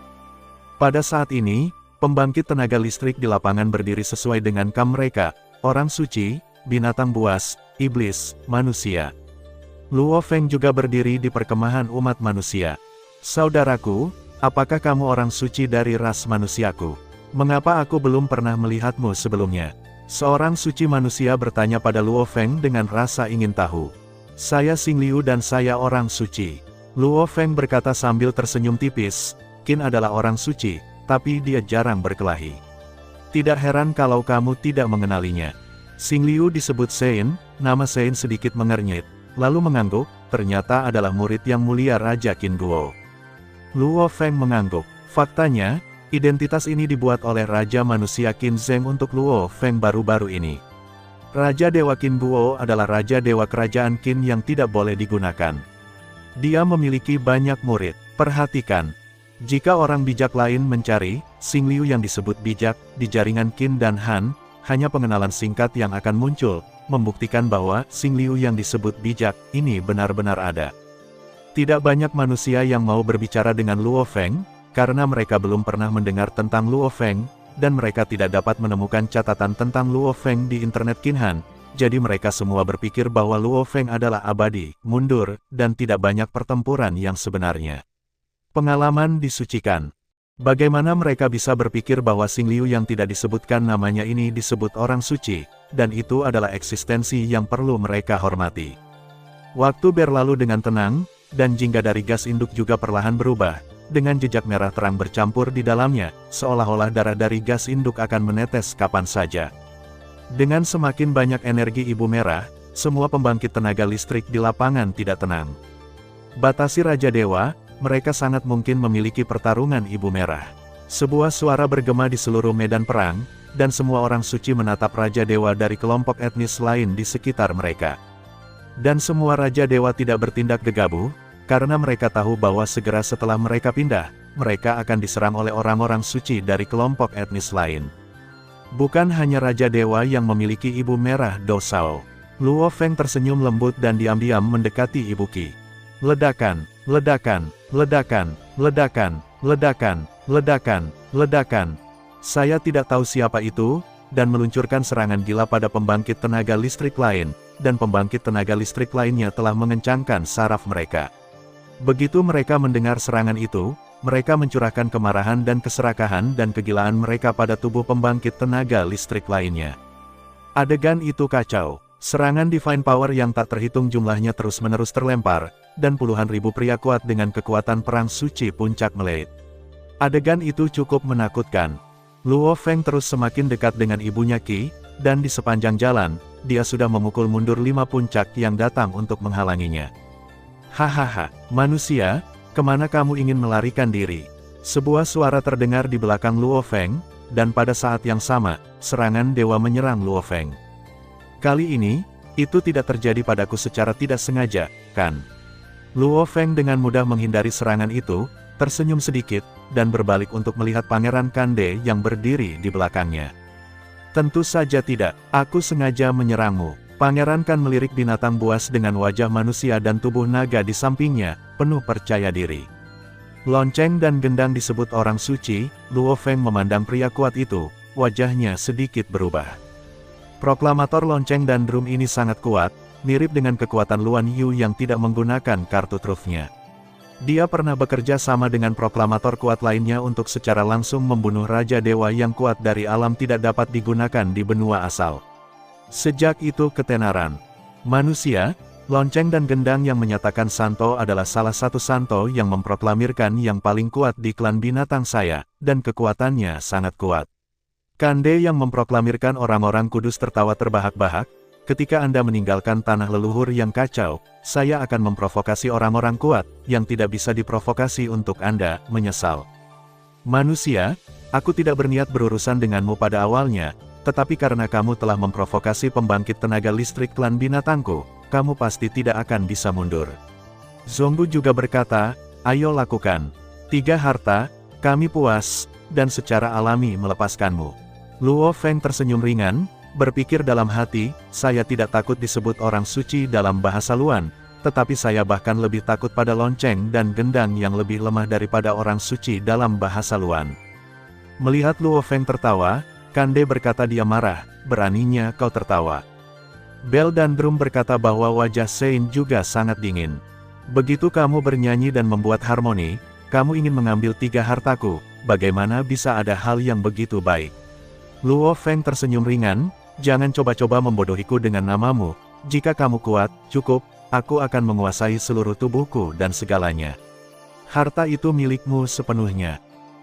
Pada saat ini, pembangkit tenaga listrik di lapangan berdiri sesuai dengan kam mereka, orang suci, binatang buas, iblis, manusia. Luo Feng juga berdiri di perkemahan umat manusia. Saudaraku, apakah kamu orang suci dari ras manusiaku? Mengapa aku belum pernah melihatmu sebelumnya? Seorang suci manusia bertanya pada Luo Feng dengan rasa ingin tahu. Saya Xing Liu dan saya orang suci. Luo Feng berkata sambil tersenyum tipis, Qin adalah orang suci, tapi dia jarang berkelahi. Tidak heran kalau kamu tidak mengenalinya. Xing Liu disebut Sein, nama Sein sedikit mengernyit, lalu mengangguk, ternyata adalah murid yang mulia Raja Qin Guo. Luo Feng mengangguk. Faktanya, identitas ini dibuat oleh Raja Manusia Qin Zheng untuk Luo Feng baru-baru ini. Raja Dewa Qin Guo adalah Raja Dewa Kerajaan Qin yang tidak boleh digunakan. Dia memiliki banyak murid. Perhatikan. Jika orang bijak lain mencari, Xing Liu yang disebut bijak, di jaringan Qin dan Han, hanya pengenalan singkat yang akan muncul, membuktikan bahwa Xing Liu yang disebut bijak, ini benar-benar ada. Tidak banyak manusia yang mau berbicara dengan Luo Feng, karena mereka belum pernah mendengar tentang Luo Feng, dan mereka tidak dapat menemukan catatan tentang Luo Feng di internet Qin Han, jadi mereka semua berpikir bahwa Luo Feng adalah abadi, mundur, dan tidak banyak pertempuran yang sebenarnya. Pengalaman disucikan. Bagaimana mereka bisa berpikir bahwa Xing Liu yang tidak disebutkan namanya ini disebut orang suci, dan itu adalah eksistensi yang perlu mereka hormati. Waktu berlalu dengan tenang, dan jingga dari gas induk juga perlahan berubah, dengan jejak merah terang bercampur di dalamnya, seolah-olah darah dari gas induk akan menetes kapan saja. Dengan semakin banyak energi Ibu Merah, semua pembangkit tenaga listrik di lapangan tidak tenang. Batasi Raja Dewa, mereka sangat mungkin memiliki pertarungan Ibu Merah. Sebuah suara bergema di seluruh medan perang, dan semua orang suci menatap Raja Dewa dari kelompok etnis lain di sekitar mereka. Dan semua Raja Dewa tidak bertindak gegabah, karena mereka tahu bahwa segera setelah mereka pindah, mereka akan diserang oleh orang-orang suci dari kelompok etnis lain. Bukan hanya Raja Dewa yang memiliki Ibu Merah Dosao. Luo Feng tersenyum lembut dan diam-diam mendekati Ibu Qi. Ledakan, ledakan, ledakan, ledakan, ledakan, ledakan, ledakan. Saya tidak tahu siapa itu, dan meluncurkan serangan gila pada pembangkit tenaga listrik lain, dan pembangkit tenaga listrik lainnya telah mengencangkan saraf mereka. Begitu mereka mendengar serangan itu, mereka mencurahkan kemarahan dan keserakahan dan kegilaan mereka pada tubuh pembangkit tenaga listrik lainnya. Adegan itu kacau. Serangan Divine Power yang tak terhitung jumlahnya terus-menerus terlempar, dan puluhan ribu pria kuat dengan kekuatan perang suci puncak melejit. Adegan itu cukup menakutkan. Luo Feng terus semakin dekat dengan ibunya Qi, dan di sepanjang jalan, dia sudah memukul mundur 5 puncak yang datang untuk menghalanginya. Hahaha, manusia, kemana kamu ingin melarikan diri? Sebuah suara terdengar di belakang Luo Feng, dan pada saat yang sama, serangan dewa menyerang Luo Feng. Kali ini, itu tidak terjadi padaku secara tidak sengaja, kan? Luo Feng dengan mudah menghindari serangan itu, tersenyum sedikit, dan berbalik untuk melihat Pangeran Kande yang berdiri di belakangnya. Tentu saja tidak, aku sengaja menyerangmu. Pangeran Kan melirik binatang buas dengan wajah manusia dan tubuh naga di sampingnya, penuh percaya diri. Lonceng dan gendang disebut orang suci. Luo Feng memandang pria kuat itu, wajahnya sedikit berubah. Proklamator lonceng dan drum ini sangat kuat, mirip dengan kekuatan Luan Yu yang tidak menggunakan kartu trufnya. Dia pernah bekerja sama dengan proklamator kuat lainnya untuk secara langsung membunuh Raja Dewa yang kuat dari alam tidak dapat digunakan di benua asal. Sejak itu ketenaran. Manusia, lonceng dan gendang yang menyatakan Santo adalah salah satu Santo yang memproklamirkan yang paling kuat di klan binatang saya, dan kekuatannya sangat kuat. Kande yang memproklamirkan orang-orang kudus tertawa terbahak-bahak. Ketika Anda meninggalkan tanah leluhur yang kacau, saya akan memprovokasi orang-orang kuat, yang tidak bisa diprovokasi untuk Anda menyesal. Manusia, aku tidak berniat berurusan denganmu pada awalnya, tetapi karena kamu telah memprovokasi pembangkit tenaga listrik klan binatangku, kamu pasti tidak akan bisa mundur. Zonggu juga berkata, ayo lakukan. 3 harta, kami puas, dan secara alami melepaskanmu. Luo Feng tersenyum ringan, berpikir dalam hati, saya tidak takut disebut orang suci dalam bahasa Luan, tetapi saya bahkan lebih takut pada lonceng dan gendang yang lebih lemah daripada orang suci dalam bahasa Luan. Melihat Luo Feng tertawa, Kande berkata dia marah, beraninya kau tertawa. Bel dan drum berkata bahwa wajah Sein juga sangat dingin. Begitu kamu bernyanyi dan membuat harmoni, kamu ingin mengambil 3 hartaku, bagaimana bisa ada hal yang begitu baik? Luo Feng tersenyum ringan, jangan coba-coba membodohiku dengan namamu, jika kamu kuat, cukup, aku akan menguasai seluruh tubuhku dan segalanya. Harta itu milikmu sepenuhnya.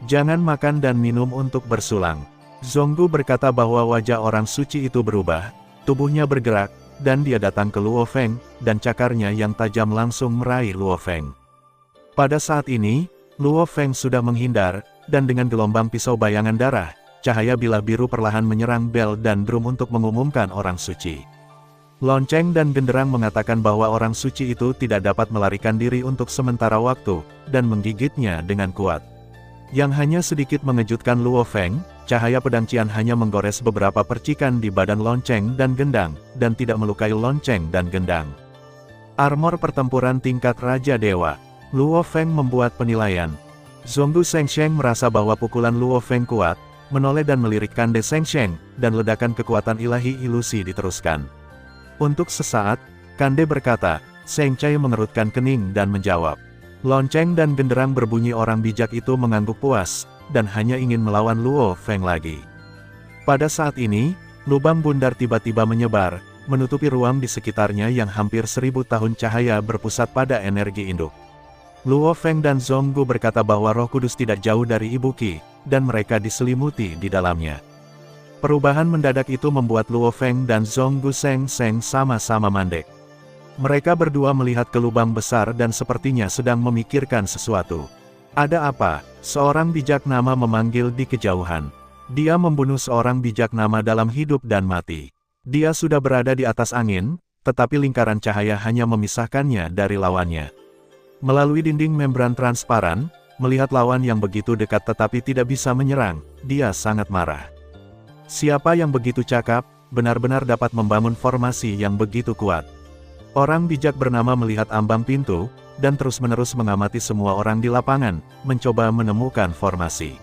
Jangan makan dan minum untuk bersulang. Zonggu berkata bahwa wajah orang suci itu berubah, tubuhnya bergerak, dan dia datang ke Luo Feng, dan cakarnya yang tajam langsung meraih Luo Feng. Pada saat ini, Luo Feng sudah menghindar, dan dengan gelombang pisau bayangan darah, cahaya bilah biru perlahan menyerang bel dan drum untuk mengumumkan orang suci. Lonceng dan genderang mengatakan bahwa orang suci itu tidak dapat melarikan diri untuk sementara waktu, dan menggigitnya dengan kuat. Yang hanya sedikit mengejutkan Luo Feng, cahaya pedang Cian hanya menggores beberapa percikan di badan lonceng dan gendang, dan tidak melukai lonceng dan gendang. Armor pertempuran tingkat Raja Dewa. Luo Feng membuat penilaian. Zonggu Shengsheng merasa bahwa pukulan Luo Feng kuat, menoleh dan melirik Kande Shengsheng, dan ledakan kekuatan ilahi ilusi diteruskan. Untuk sesaat, Kande berkata, Shengchai mengerutkan kening dan menjawab. Lonceng dan genderang berbunyi orang bijak itu mengangguk puas, dan hanya ingin melawan Luo Feng lagi. Pada saat ini, lubang bundar tiba-tiba menyebar, menutupi ruang di sekitarnya yang hampir 1000 tahun cahaya berpusat pada energi induk. Luo Feng dan Zonggu berkata bahwa Roh Kudus tidak jauh dari Ibu Qi, dan mereka diselimuti di dalamnya. Perubahan mendadak itu membuat Luo Feng dan Zonggu Shengsheng sama-sama mandek. Mereka berdua melihat ke lubang besar dan sepertinya sedang memikirkan sesuatu. Ada apa? Seorang bijaknama memanggil di kejauhan. Dia membunuh seorang bijaknama dalam hidup dan mati. Dia sudah berada di atas angin, tetapi lingkaran cahaya hanya memisahkannya dari lawannya. Melalui dinding membran transparan, melihat lawan yang begitu dekat tetapi tidak bisa menyerang, dia sangat marah. Siapa yang begitu cakap, benar-benar dapat membangun formasi yang begitu kuat. Orang bijak bernama melihat ambang pintu, dan terus-menerus mengamati semua orang di lapangan, mencoba menemukan formasi.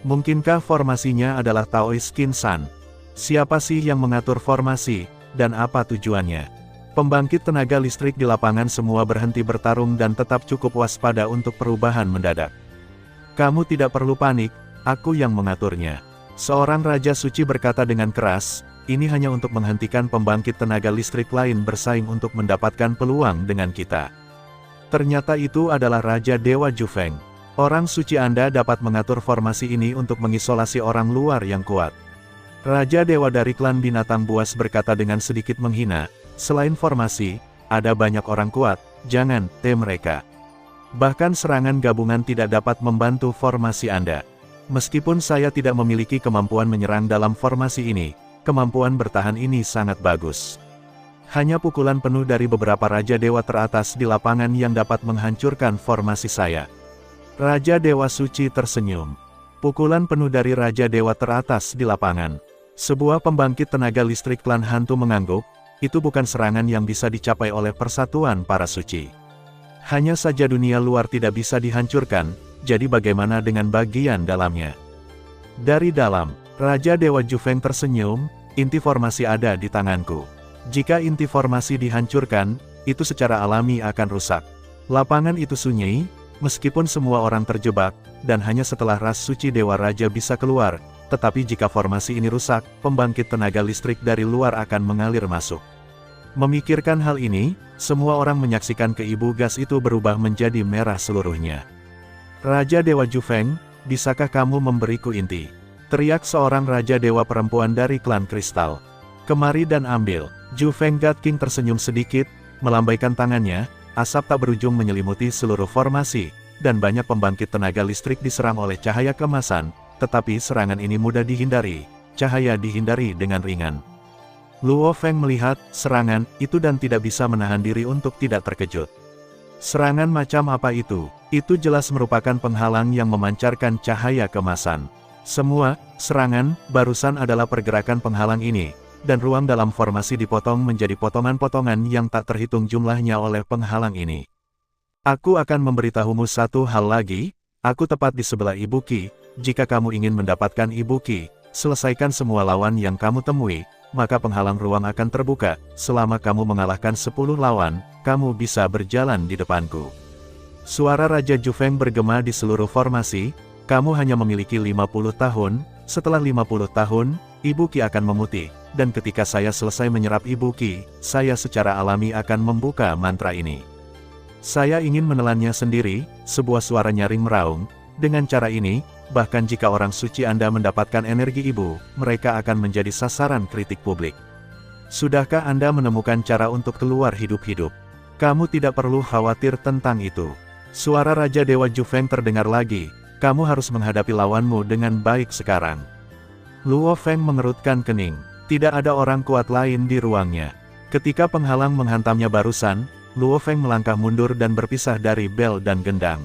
Mungkinkah formasinya adalah Taoist Qin-san? Siapa sih yang mengatur formasi, dan apa tujuannya? Pembangkit tenaga listrik di lapangan semua berhenti bertarung dan tetap cukup waspada untuk perubahan mendadak. Kamu tidak perlu panik, aku yang mengaturnya. Seorang Raja Suci berkata dengan keras, ini hanya untuk menghentikan pembangkit tenaga listrik lain bersaing untuk mendapatkan peluang dengan kita. Ternyata itu adalah Raja Dewa Jufeng. Orang suci Anda dapat mengatur formasi ini untuk mengisolasi orang luar yang kuat. Raja Dewa dari klan binatang buas berkata dengan sedikit menghina, selain formasi, ada banyak orang kuat, jangan mereka. Bahkan serangan gabungan tidak dapat membantu formasi Anda. Meskipun saya tidak memiliki kemampuan menyerang dalam formasi ini, kemampuan bertahan ini sangat bagus. Hanya pukulan penuh dari beberapa Raja Dewa teratas di lapangan yang dapat menghancurkan formasi saya. Raja Dewa Suci tersenyum. Pukulan penuh dari Raja Dewa teratas di lapangan. Sebuah pembangkit tenaga listrik klan hantu mengangguk, itu bukan serangan yang bisa dicapai oleh persatuan para suci. Hanya saja dunia luar tidak bisa dihancurkan, jadi bagaimana dengan bagian dalamnya? Dari dalam, Raja Dewa Jufeng tersenyum, inti formasi ada di tanganku. Jika inti formasi dihancurkan, itu secara alami akan rusak. Lapangan itu sunyi, meskipun semua orang terjebak, dan hanya setelah ras suci Dewa Raja bisa keluar, tetapi jika formasi ini rusak, pembangkit tenaga listrik dari luar akan mengalir masuk. Memikirkan hal ini, semua orang menyaksikan keibu gas itu berubah menjadi merah seluruhnya. Raja Dewa Jufeng, bisakah kamu memberiku inti? Teriak seorang Raja Dewa perempuan dari klan Kristal. Kemari dan ambil. Jufeng God King tersenyum sedikit, melambaikan tangannya, asap tak berujung menyelimuti seluruh formasi, dan banyak pembangkit tenaga listrik diserang oleh cahaya kemasan, tetapi serangan ini mudah dihindari, cahaya dihindari dengan ringan. Luo Feng melihat serangan itu dan tidak bisa menahan diri untuk tidak terkejut. Serangan macam apa itu? Itu jelas merupakan penghalang yang memancarkan cahaya kemasan. Semua serangan barusan adalah pergerakan penghalang ini, dan ruang dalam formasi dipotong menjadi potongan-potongan yang tak terhitung jumlahnya oleh penghalang ini. Aku akan memberitahumu satu hal lagi, aku tepat di sebelah Ibuki, jika kamu ingin mendapatkan Ibuki, selesaikan semua lawan yang kamu temui, maka penghalang ruang akan terbuka, selama kamu mengalahkan 10 lawan, kamu bisa berjalan di depanku. Suara Raja Jufeng bergema di seluruh formasi, kamu hanya memiliki 50 tahun, setelah 50 tahun, Ibuki akan memutih, dan ketika saya selesai menyerap Ibuki, saya secara alami akan membuka mantra ini. Saya ingin menelannya sendiri, sebuah suara nyaring meraung, dengan cara ini, bahkan jika orang suci Anda mendapatkan energi ibu, mereka akan menjadi sasaran kritik publik. Sudahkah Anda menemukan cara untuk keluar hidup-hidup? Kamu tidak perlu khawatir tentang itu. Suara Raja Dewa Jufeng terdengar lagi, kamu harus menghadapi lawanmu dengan baik sekarang. Luo Feng mengerutkan kening. Tidak ada orang kuat lain di ruangnya. Ketika penghalang menghantamnya barusan, Luo Feng melangkah mundur dan berpisah dari bel dan gendang.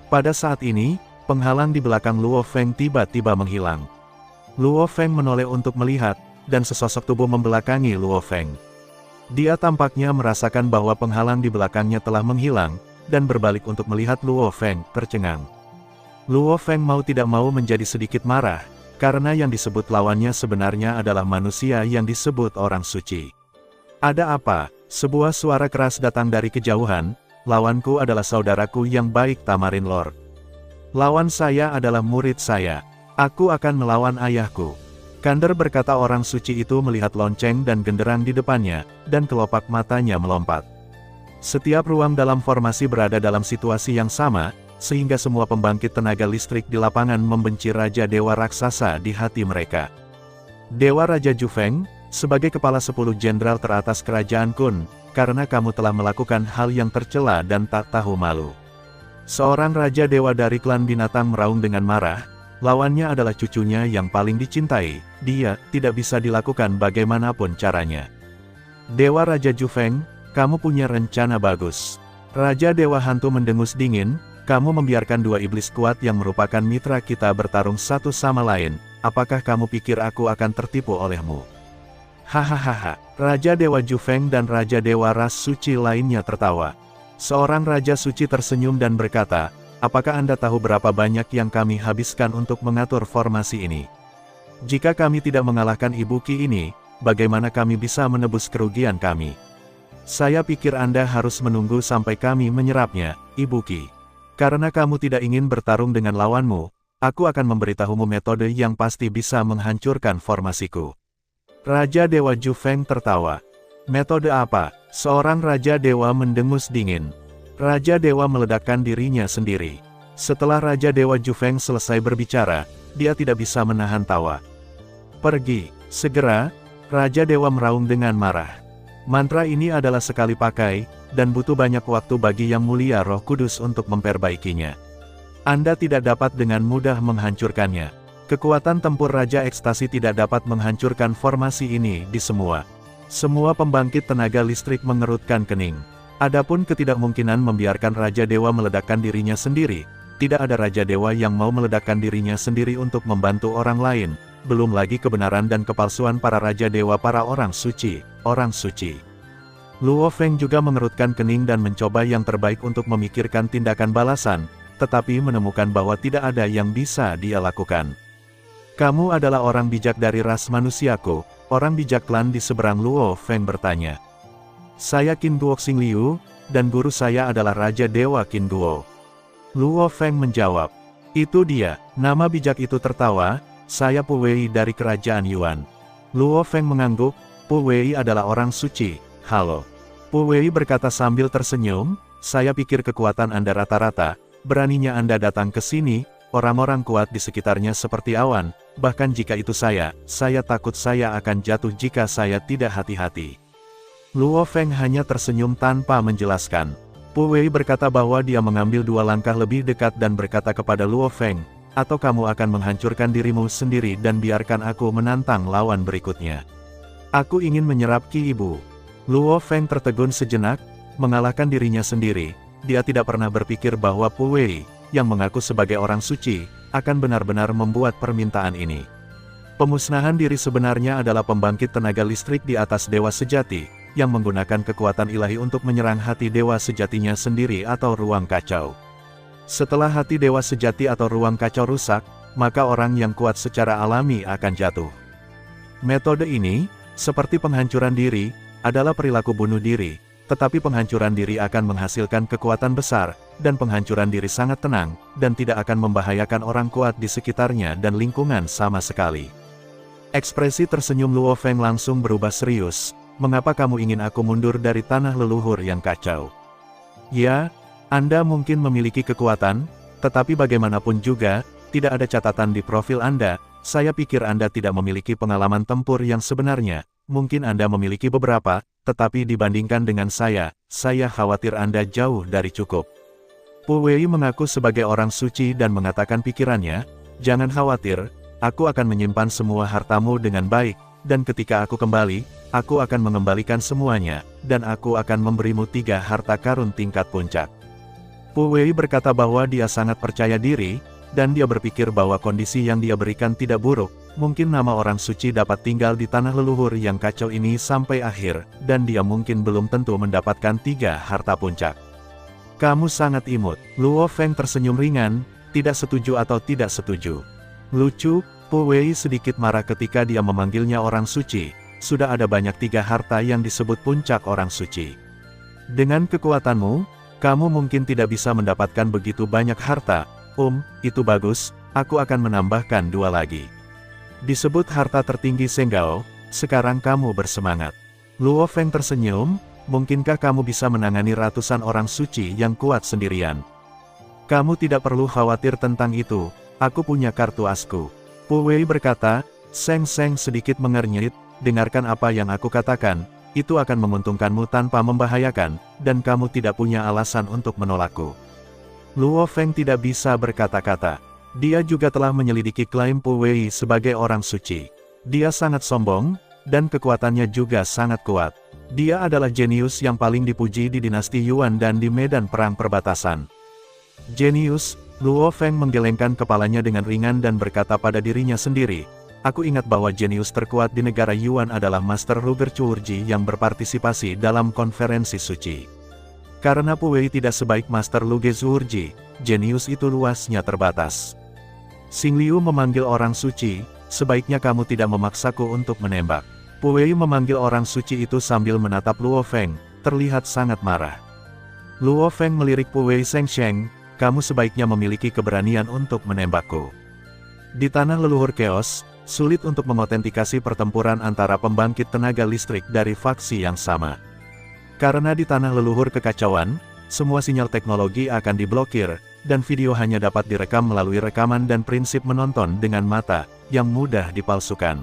Pada saat ini, penghalang di belakang Luo Feng tiba-tiba menghilang. Luo Feng menoleh untuk melihat, dan sesosok tubuh membelakangi Luo Feng. Dia tampaknya merasakan bahwa penghalang di belakangnya telah menghilang, dan berbalik untuk melihat Luo Feng, tercengang. Luo Feng mau tidak mau menjadi sedikit marah, karena yang disebut lawannya sebenarnya adalah manusia yang disebut orang suci. Ada apa? Sebuah suara keras datang dari kejauhan, lawanku adalah saudaraku yang baik Tamarin Lord. Lawan saya adalah murid saya. Aku akan melawan ayahku. Kander berkata orang suci itu melihat lonceng dan genderang di depannya, dan kelopak matanya melompat. Setiap ruang dalam formasi berada dalam situasi yang sama, sehingga semua pembangkit tenaga listrik di lapangan membenci Raja Dewa Raksasa di hati mereka. Dewa Raja Jufeng, sebagai kepala 10 jenderal teratas kerajaan Kun, karena kamu telah melakukan hal yang tercela dan tak tahu malu. Seorang Raja Dewa dari klan binatang meraung dengan marah, lawannya adalah cucunya yang paling dicintai, dia tidak bisa dilakukan bagaimanapun caranya. Dewa Raja Jufeng, kamu punya rencana bagus. Raja Dewa Hantu mendengus dingin, kamu membiarkan dua iblis kuat yang merupakan mitra kita bertarung satu sama lain, apakah kamu pikir aku akan tertipu olehmu? Hahaha, Raja Dewa Jufeng dan Raja Dewa Ras Suci lainnya tertawa. Seorang Raja Suci tersenyum dan berkata, apakah Anda tahu berapa banyak yang kami habiskan untuk mengatur formasi ini? Jika kami tidak mengalahkan Ibuki ini, bagaimana kami bisa menebus kerugian kami? Saya pikir Anda harus menunggu sampai kami menyerapnya, Ibuki. Karena kamu tidak ingin bertarung dengan lawanmu, aku akan memberitahumu metode yang pasti bisa menghancurkan formasiku. Raja Dewa Jufeng tertawa. Metode apa? Seorang Raja Dewa mendengus dingin. Raja Dewa meledakkan dirinya sendiri. Setelah Raja Dewa Jufeng selesai berbicara, dia tidak bisa menahan tawa. Pergi, segera, Raja Dewa meraung dengan marah. Mantra ini adalah sekali pakai, dan butuh banyak waktu bagi Yang Mulia Roh Kudus untuk memperbaikinya. Anda tidak dapat dengan mudah menghancurkannya. Kekuatan tempur Raja Ekstasi tidak dapat menghancurkan formasi ini di semua. Semua pembangkit tenaga listrik mengerutkan kening. Adapun ketidakmungkinan membiarkan Raja Dewa meledakkan dirinya sendiri, tidak ada Raja Dewa yang mau meledakkan dirinya sendiri untuk membantu orang lain, belum lagi kebenaran dan kepalsuan para Raja Dewa para orang suci. Luo Feng juga mengerutkan kening dan mencoba yang terbaik untuk memikirkan tindakan balasan, tetapi menemukan bahwa tidak ada yang bisa dia lakukan. Kamu adalah orang bijak dari ras manusiaku, orang bijak klan di seberang. Luo Feng bertanya. Saya Qin Duo Xingliu, dan guru saya adalah Raja Dewa Qin Duo. Luo Feng menjawab. Itu dia, nama bijak itu tertawa, saya Pu Wei dari kerajaan Yuan. Luo Feng mengangguk, Pu Wei adalah orang suci, halo. Pu Wei berkata sambil tersenyum, saya pikir kekuatan Anda rata-rata, beraninya Anda datang ke sini, orang-orang kuat di sekitarnya seperti awan, bahkan jika itu saya takut saya akan jatuh jika saya tidak hati-hati. Luo Feng hanya tersenyum tanpa menjelaskan. Pu Wei berkata bahwa dia mengambil 2 langkah lebih dekat dan berkata kepada Luo Feng, atau kamu akan menghancurkan dirimu sendiri dan biarkan aku menantang lawan berikutnya. Aku ingin menyerap Ki Ibu. Luo Feng tertegun sejenak, mengalahkan dirinya sendiri. Dia tidak pernah berpikir bahwa Pu Wei, yang mengaku sebagai orang suci, akan benar-benar membuat permintaan ini. Pemusnahan diri sebenarnya adalah pembangkit tenaga listrik di atas dewa sejati, yang menggunakan kekuatan ilahi untuk menyerang hati dewa sejatinya sendiri atau ruang kacau. Setelah hati dewa sejati atau ruang kacau rusak, maka orang yang kuat secara alami akan jatuh. Metode ini, seperti penghancuran diri, adalah perilaku bunuh diri, tetapi penghancuran diri akan menghasilkan kekuatan besar, dan penghancuran diri sangat tenang, dan tidak akan membahayakan orang kuat di sekitarnya dan lingkungan sama sekali. Ekspresi tersenyum Luo Feng langsung berubah serius, mengapa kamu ingin aku mundur dari tanah leluhur yang kacau? Ya, Anda mungkin memiliki kekuatan, tetapi bagaimanapun juga, tidak ada catatan di profil Anda, saya pikir Anda tidak memiliki pengalaman tempur yang sebenarnya. Mungkin Anda memiliki beberapa, tetapi dibandingkan dengan saya khawatir Anda jauh dari cukup. Pu Wei mengaku sebagai orang suci dan mengatakan pikirannya, jangan khawatir, aku akan menyimpan semua hartamu dengan baik, dan ketika aku kembali, aku akan mengembalikan semuanya, dan aku akan memberimu 3 harta karun tingkat puncak. Pu Wei berkata bahwa dia sangat percaya diri, dan dia berpikir bahwa kondisi yang dia berikan tidak buruk. Mungkin nama orang suci dapat tinggal di tanah leluhur yang kacau ini sampai akhir, dan dia mungkin belum tentu mendapatkan 3 harta puncak. Kamu sangat imut. Luo Feng tersenyum ringan, tidak setuju atau tidak setuju. Lucu, Pu Wei sedikit marah ketika dia memanggilnya orang suci. Sudah ada banyak 3 harta yang disebut puncak orang suci. Dengan kekuatanmu, kamu mungkin tidak bisa mendapatkan begitu banyak harta. Itu bagus, aku akan menambahkan 2 lagi. Disebut harta tertinggi Senggao, sekarang kamu bersemangat. Luo Feng tersenyum, mungkinkah kamu bisa menangani ratusan orang suci yang kuat sendirian? Kamu tidak perlu khawatir tentang itu, aku punya kartu asku. Pu Wei berkata, Seng sedikit mengernyit, dengarkan apa yang aku katakan, itu akan menguntungkanmu tanpa membahayakan, dan kamu tidak punya alasan untuk menolakku. Luo Feng tidak bisa berkata-kata. Dia juga telah menyelidiki klaim Pu Wei sebagai orang suci. Dia sangat sombong, dan kekuatannya juga sangat kuat. Dia adalah jenius yang paling dipuji di dinasti Yuan dan di medan perang perbatasan. Jenius, Luo Feng menggelengkan kepalanya dengan ringan dan berkata pada dirinya sendiri, aku ingat bahwa jenius terkuat di negara Yuan adalah Master Luger Chuurji yang berpartisipasi dalam konferensi suci. Karena Pu Wei tidak sebaik Master Luger Chuurji, jenius itu luasnya terbatas. Xingliu memanggil orang suci, sebaiknya kamu tidak memaksaku untuk menembak. Pu Wei memanggil orang suci itu sambil menatap Luo Feng, terlihat sangat marah. Luo Feng melirik Pu Wei Sheng, kamu sebaiknya memiliki keberanian untuk menembakku. Di tanah leluhur Chaos, sulit untuk mengotentikasi pertempuran antara pembangkit tenaga listrik dari faksi yang sama. Karena di tanah leluhur kekacauan, semua sinyal teknologi akan diblokir, dan video hanya dapat direkam melalui rekaman dan prinsip menonton dengan mata, yang mudah dipalsukan.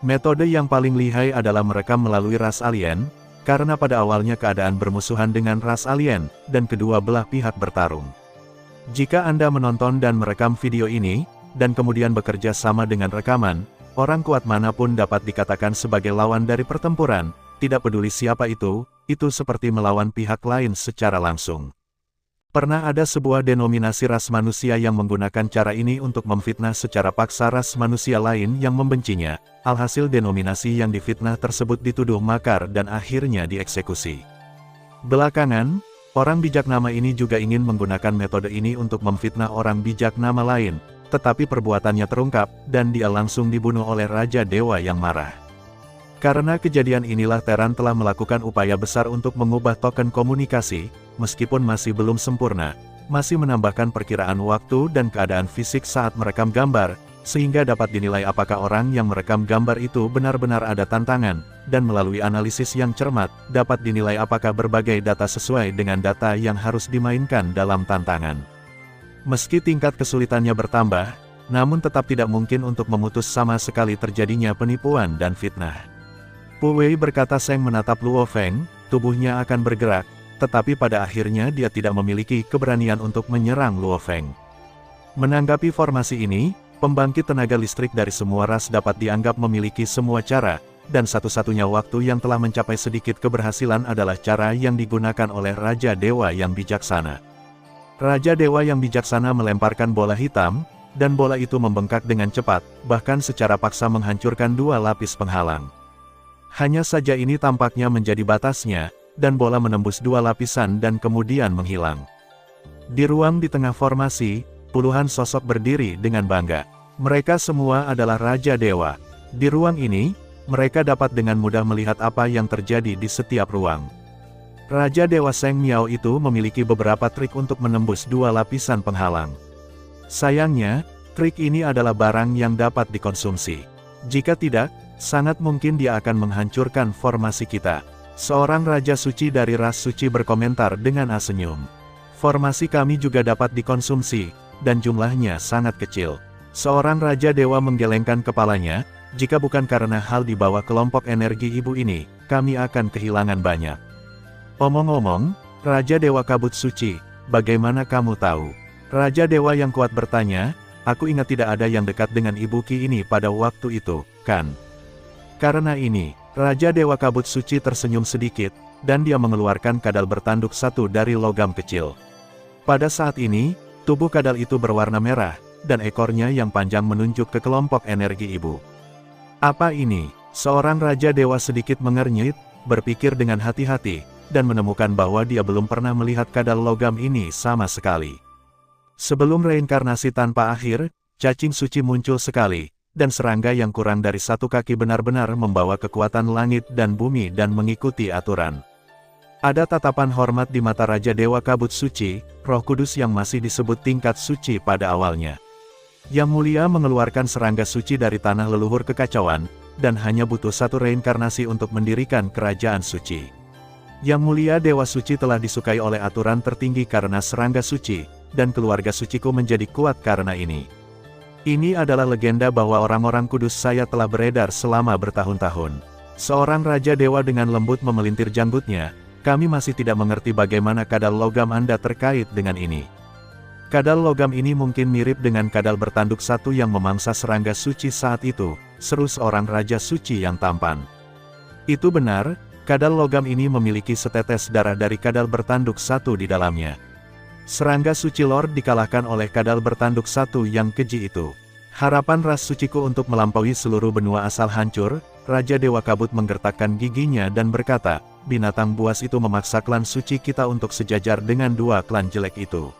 Metode yang paling lihai adalah merekam melalui ras alien, karena pada awalnya keadaan bermusuhan dengan ras alien, dan kedua belah pihak bertarung. Jika Anda menonton dan merekam video ini, dan kemudian bekerja sama dengan rekaman, orang kuat manapun dapat dikatakan sebagai lawan dari pertempuran, tidak peduli siapa itu seperti melawan pihak lain secara langsung. Pernah ada sebuah denominasi ras manusia yang menggunakan cara ini untuk memfitnah secara paksa ras manusia lain yang membencinya. Alhasil denominasi yang difitnah tersebut dituduh makar dan akhirnya dieksekusi. Belakangan, orang bijak nama ini juga ingin menggunakan metode ini untuk memfitnah orang bijak nama lain, tetapi perbuatannya terungkap, dan dia langsung dibunuh oleh Raja Dewa yang marah. Karena kejadian inilah Terran telah melakukan upaya besar untuk mengubah token komunikasi, meskipun masih belum sempurna, masih menambahkan perkiraan waktu dan keadaan fisik saat merekam gambar, sehingga dapat dinilai apakah orang yang merekam gambar itu benar-benar ada tantangan, dan melalui analisis yang cermat, dapat dinilai apakah berbagai data sesuai dengan data yang harus dimainkan dalam tantangan. Meski tingkat kesulitannya bertambah, namun tetap tidak mungkin untuk memutus sama sekali terjadinya penipuan dan fitnah. Pu Wei berkata Seng menatap Luo Feng, tubuhnya akan bergerak, tetapi pada akhirnya dia tidak memiliki keberanian untuk menyerang Luo Feng. Menanggapi formasi ini, pembangkit tenaga listrik dari semua ras dapat dianggap memiliki semua cara, dan satu-satunya waktu yang telah mencapai sedikit keberhasilan adalah cara yang digunakan oleh Raja Dewa yang bijaksana. Raja Dewa yang bijaksana melemparkan bola hitam, dan bola itu membengkak dengan cepat, bahkan secara paksa menghancurkan 2 lapis penghalang. Hanya saja ini tampaknya menjadi batasnya, dan bola menembus 2 lapisan dan kemudian menghilang. Di ruang di tengah formasi, puluhan sosok berdiri dengan bangga. Mereka semua adalah Raja Dewa. Di ruang ini, mereka dapat dengan mudah melihat apa yang terjadi di setiap ruang. Raja Dewa Seng Miao itu memiliki beberapa trik untuk menembus 2 lapisan penghalang. Sayangnya, trik ini adalah barang yang dapat dikonsumsi. Jika tidak, sangat mungkin dia akan menghancurkan formasi kita. Seorang Raja Suci dari ras suci berkomentar dengan senyum. Formasi kami juga dapat dikonsumsi, dan jumlahnya sangat kecil. Seorang Raja Dewa menggelengkan kepalanya, jika bukan karena hal di bawah kelompok energi ibu ini, kami akan kehilangan banyak. Omong-omong, Raja Dewa Kabut Suci, bagaimana kamu tahu? Raja Dewa yang kuat bertanya, aku ingat tidak ada yang dekat dengan Ibu Ki ini pada waktu itu, kan? Karena ini, Raja Dewa Kabut Suci tersenyum sedikit, dan dia mengeluarkan kadal bertanduk 1 dari logam kecil. Pada saat ini, tubuh kadal itu berwarna merah, dan ekornya yang panjang menunjuk ke kelompok energi ibu. Apa ini? Seorang Raja Dewa sedikit mengernyit, berpikir dengan hati-hati, dan menemukan bahwa dia belum pernah melihat kadal logam ini sama sekali. Sebelum reinkarnasi tanpa akhir, cacing suci muncul sekali, dan serangga yang kurang dari 1 kaki benar-benar membawa kekuatan langit dan bumi dan mengikuti aturan. Ada tatapan hormat di mata Raja Dewa Kabut Suci, Roh Kudus yang masih disebut tingkat suci pada awalnya. Yang Mulia mengeluarkan serangga suci dari tanah leluhur kekacauan, dan hanya butuh 1 reinkarnasi untuk mendirikan kerajaan suci. Yang Mulia Dewa Suci telah disukai oleh aturan tertinggi karena serangga suci, dan keluarga suciku menjadi kuat karena ini. Ini adalah legenda bahwa orang-orang kudus saya telah beredar selama bertahun-tahun. Seorang Raja Dewa dengan lembut memelintir janggutnya, kami masih tidak mengerti bagaimana kadal logam Anda terkait dengan ini. Kadal logam ini mungkin mirip dengan kadal bertanduk 1 yang memangsa serangga suci saat itu, seru seorang Raja Suci yang tampan. Itu benar, kadal logam ini memiliki setetes darah dari kadal bertanduk 1 di dalamnya. Serangga suci Lord dikalahkan oleh kadal bertanduk 1 yang keji itu. Harapan ras suciku untuk melampaui seluruh benua asal hancur. Raja Dewa Kabut menggertakkan giginya dan berkata, binatang buas itu memaksa klan suci kita untuk sejajar dengan 2 klan jelek itu.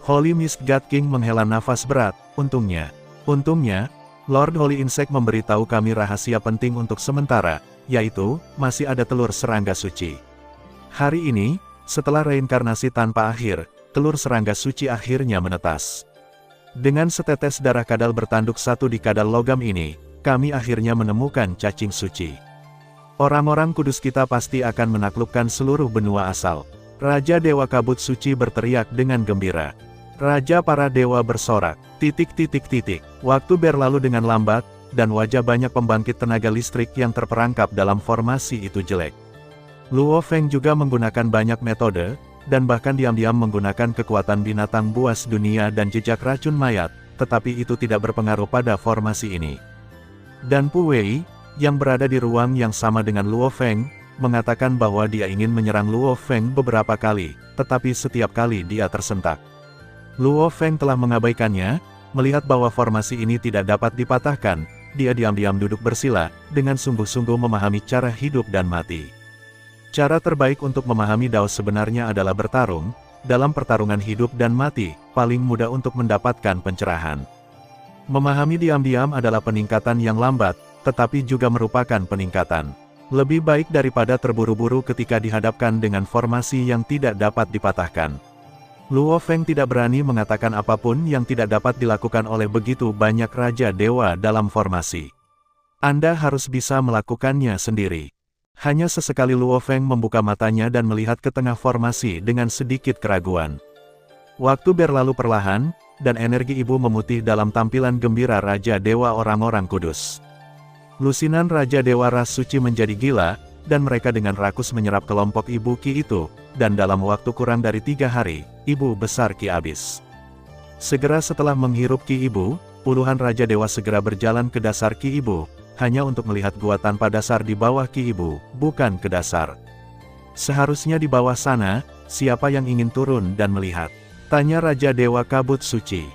Holy Mist God King menghela nafas berat, untungnya, Lord Holy Insect memberitahu kami rahasia penting untuk sementara, yaitu, masih ada telur serangga suci. Hari ini, setelah reinkarnasi tanpa akhir, telur serangga suci akhirnya menetas. Dengan setetes darah kadal bertanduk 1 di kadal logam ini, kami akhirnya menemukan cacing suci. Orang-orang kudus kita pasti akan menaklukkan seluruh benua asal. Raja Dewa Kabut Suci berteriak dengan gembira. Raja para dewa bersorak. ... Waktu berlalu dengan lambat, dan wajah banyak pembangkit tenaga listrik yang terperangkap dalam formasi itu jelek. Luo Feng juga menggunakan banyak metode, dan bahkan diam-diam menggunakan kekuatan binatang buas dunia dan jejak racun mayat, tetapi itu tidak berpengaruh pada formasi ini. Dan Pu Wei, yang berada di ruang yang sama dengan Luo Feng, mengatakan bahwa dia ingin menyerang Luo Feng beberapa kali, tetapi setiap kali dia tersentak. Luo Feng telah mengabaikannya, melihat bahwa formasi ini tidak dapat dipatahkan, dia diam-diam duduk bersila, dengan sungguh-sungguh memahami cara hidup dan mati. Cara terbaik untuk memahami Dao sebenarnya adalah bertarung. Dalam pertarungan hidup dan mati, paling mudah untuk mendapatkan pencerahan. Memahami diam-diam adalah peningkatan yang lambat, tetapi juga merupakan peningkatan. Lebih baik daripada terburu-buru ketika dihadapkan dengan formasi yang tidak dapat dipatahkan. Luo Feng tidak berani mengatakan apapun yang tidak dapat dilakukan oleh begitu banyak Raja Dewa dalam formasi. Anda harus bisa melakukannya sendiri. Hanya sesekali Luo Feng membuka matanya dan melihat ke tengah formasi dengan sedikit keraguan. Waktu berlalu perlahan, dan energi ibu memutih dalam tampilan gembira Raja Dewa orang-orang kudus. Lusinan Raja Dewa ras suci menjadi gila, dan mereka dengan rakus menyerap kelompok ibu Ki itu, dan dalam waktu kurang dari 3 hari, ibu besar Ki habis. Segera setelah menghirup Ki ibu, puluhan Raja Dewa segera berjalan ke dasar Ki ibu, hanya untuk melihat gua tanpa dasar di bawah Ki ibu, bukan ke dasar. Seharusnya di bawah sana, siapa yang ingin turun dan melihat? Tanya Raja Dewa Kabut Suci.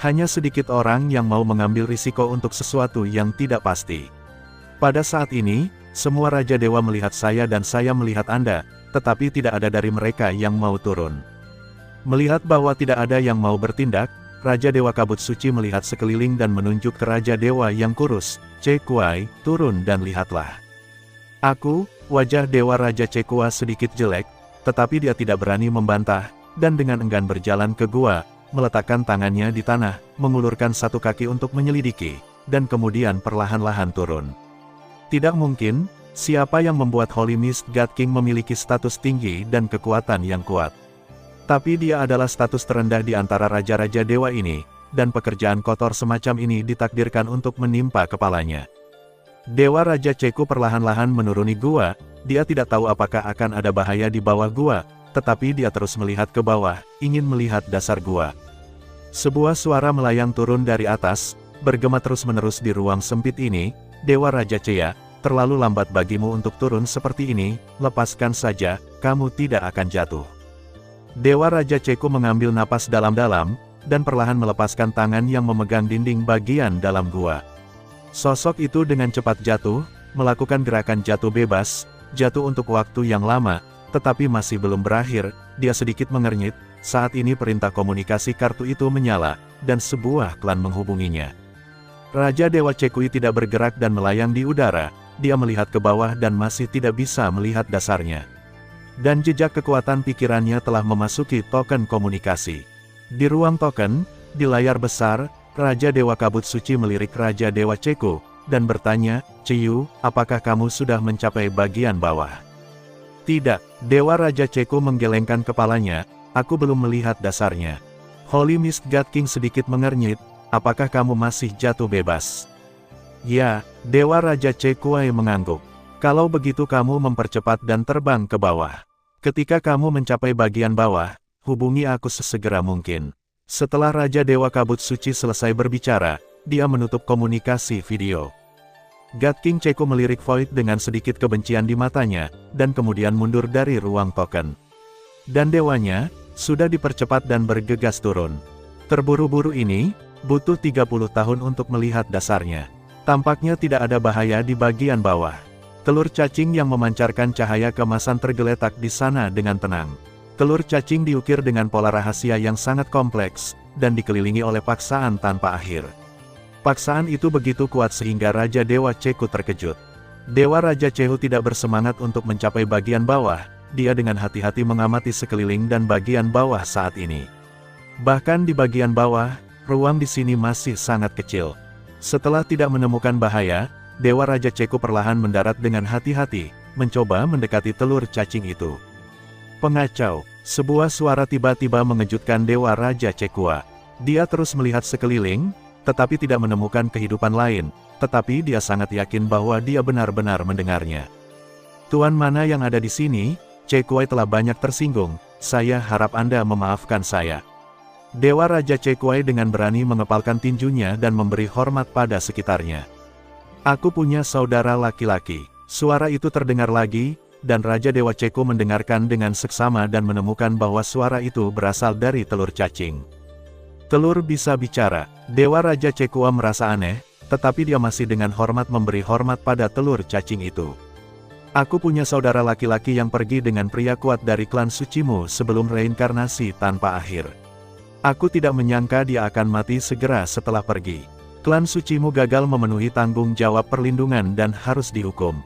Hanya sedikit orang yang mau mengambil risiko untuk sesuatu yang tidak pasti. Pada saat ini, semua Raja Dewa melihat saya dan saya melihat Anda, tetapi tidak ada dari mereka yang mau turun. Melihat bahwa tidak ada yang mau bertindak, Raja Dewa Kabut Suci melihat sekeliling dan menunjuk ke Raja Dewa yang kurus, Cekuai, turun dan lihatlah. Wajah Dewa Raja Cekua sedikit jelek, tetapi dia tidak berani membantah, dan dengan enggan berjalan ke gua, meletakkan tangannya di tanah, mengulurkan satu kaki untuk menyelidiki, dan kemudian perlahan-lahan turun. Tidak mungkin, siapa yang membuat Holy Mist God King memiliki status tinggi dan kekuatan yang kuat. Tapi dia adalah status terendah di antara raja-raja dewa ini, dan pekerjaan kotor semacam ini ditakdirkan untuk menimpa kepalanya. Dewa Raja Ceku perlahan-lahan menuruni gua, dia tidak tahu apakah akan ada bahaya di bawah gua, tetapi dia terus melihat ke bawah, ingin melihat dasar gua. Sebuah suara melayang turun dari atas, bergema terus-menerus di ruang sempit ini, Dewa Raja Cea, terlalu lambat bagimu untuk turun seperti ini, lepaskan saja, kamu tidak akan jatuh. Dewa Raja Ceku mengambil napas dalam-dalam, dan perlahan melepaskan tangan yang memegang dinding bagian dalam gua. Sosok itu dengan cepat jatuh, melakukan gerakan jatuh bebas, jatuh untuk waktu yang lama, tetapi masih belum berakhir, dia sedikit mengernyit, saat ini perintah komunikasi kartu itu menyala, dan sebuah klan menghubunginya. Raja Dewa Cekui tidak bergerak dan melayang di udara, dia melihat ke bawah dan masih tidak bisa melihat dasarnya. Dan jejak kekuatan pikirannya telah memasuki token komunikasi. Di ruang token, di layar besar, Raja Dewa Kabut Suci melirik Raja Dewa Ceku, dan bertanya, Ciyu, apakah kamu sudah mencapai bagian bawah? Tidak, Dewa Raja Ceku menggelengkan kepalanya, aku belum melihat dasarnya. Holy Mist God King sedikit mengernyit, apakah kamu masih jatuh bebas? Ya, Dewa Raja Cekuai mengangguk. Kalau begitu kamu mempercepat dan terbang ke bawah. Ketika kamu mencapai bagian bawah, hubungi aku sesegera mungkin. Setelah Raja Dewa Kabut Suci selesai berbicara, dia menutup komunikasi video. God King Ceku melirik Void dengan sedikit kebencian di matanya, dan kemudian mundur dari ruang token. Dan dewanya, sudah dipercepat dan bergegas turun. Terburu-buru ini, butuh 30 tahun untuk melihat dasarnya. Tampaknya tidak ada bahaya di bagian bawah. Telur cacing yang memancarkan cahaya keemasan tergeletak di sana dengan tenang. Telur cacing diukir dengan pola rahasia yang sangat kompleks, dan dikelilingi oleh paksaan tanpa akhir. Paksaan itu begitu kuat sehingga Raja Dewa Ceku terkejut. Dewa Raja Cehu tidak bersemangat untuk mencapai bagian bawah, dia dengan hati-hati mengamati sekeliling dan bagian bawah saat ini. Bahkan di bagian bawah, ruang di sini masih sangat kecil. Setelah tidak menemukan bahaya, Dewa Raja Ceku perlahan mendarat dengan hati-hati, mencoba mendekati telur cacing itu. Pengacau, sebuah suara tiba-tiba mengejutkan Dewa Raja Cekua. Dia terus melihat sekeliling, tetapi tidak menemukan kehidupan lain, tetapi dia sangat yakin bahwa dia benar-benar mendengarnya. Tuan mana yang ada di sini? Cekuai telah banyak tersinggung, saya harap Anda memaafkan saya. Dewa Raja Cekuai dengan berani mengepalkan tinjunya dan memberi hormat pada sekitarnya. Aku punya saudara laki-laki. Suara itu terdengar lagi, dan Raja Dewa Ceko mendengarkan dengan seksama dan menemukan bahwa suara itu berasal dari telur cacing. Telur bisa bicara. Dewa Raja Cekua merasa aneh, tetapi dia masih dengan hormat memberi hormat pada telur cacing itu. Aku punya saudara laki-laki yang pergi dengan pria kuat dari klan sucimu sebelum reinkarnasi tanpa akhir. Aku tidak menyangka dia akan mati segera setelah pergi. Klan sucimu gagal memenuhi tanggung jawab perlindungan dan harus dihukum.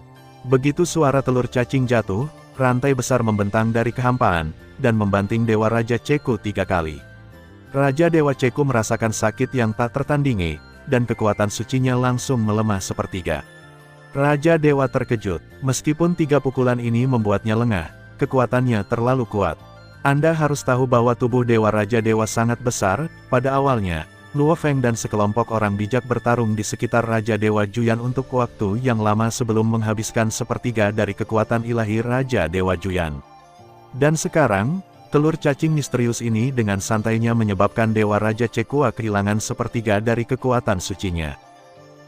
Begitu suara telur cacing jatuh, rantai besar membentang dari kehampaan, dan membanting Dewa Raja Ceko 3 kali. Raja Dewa Ceko merasakan sakit yang tak tertandingi, dan kekuatan sucinya langsung melemah sepertiga. Raja Dewa terkejut, meskipun 3 pukulan ini membuatnya lengah, kekuatannya terlalu kuat. Anda harus tahu bahwa tubuh Dewa Raja Dewa sangat besar. Pada awalnya, Luo Feng dan sekelompok orang bijak bertarung di sekitar Raja Dewa Juyan untuk waktu yang lama sebelum menghabiskan sepertiga dari kekuatan ilahi Raja Dewa Juyan. Dan sekarang, telur cacing misterius ini dengan santainya menyebabkan Dewa Raja Cekua kehilangan sepertiga dari kekuatan sucinya.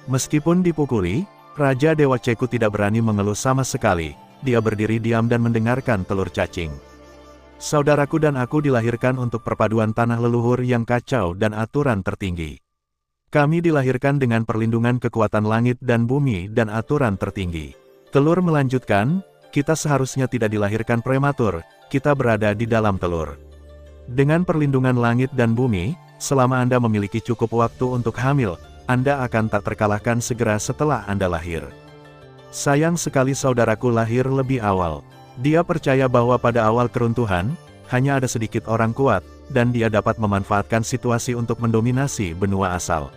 Meskipun dipukuli, Raja Dewa Ceku tidak berani mengeluh sama sekali. Dia berdiri diam dan mendengarkan telur cacing. Saudaraku dan aku dilahirkan untuk perpaduan tanah leluhur yang kacau dan aturan tertinggi. Kami dilahirkan dengan perlindungan kekuatan langit dan bumi dan aturan tertinggi. Telur melanjutkan, kita seharusnya tidak dilahirkan prematur. Kita berada di dalam telur. Dengan perlindungan langit dan bumi, selama Anda memiliki cukup waktu untuk hamil, Anda akan tak terkalahkan segera setelah Anda lahir. Sayang sekali saudaraku lahir lebih awal. Dia percaya bahwa pada awal keruntuhan, hanya ada sedikit orang kuat, dan dia dapat memanfaatkan situasi untuk mendominasi benua asal.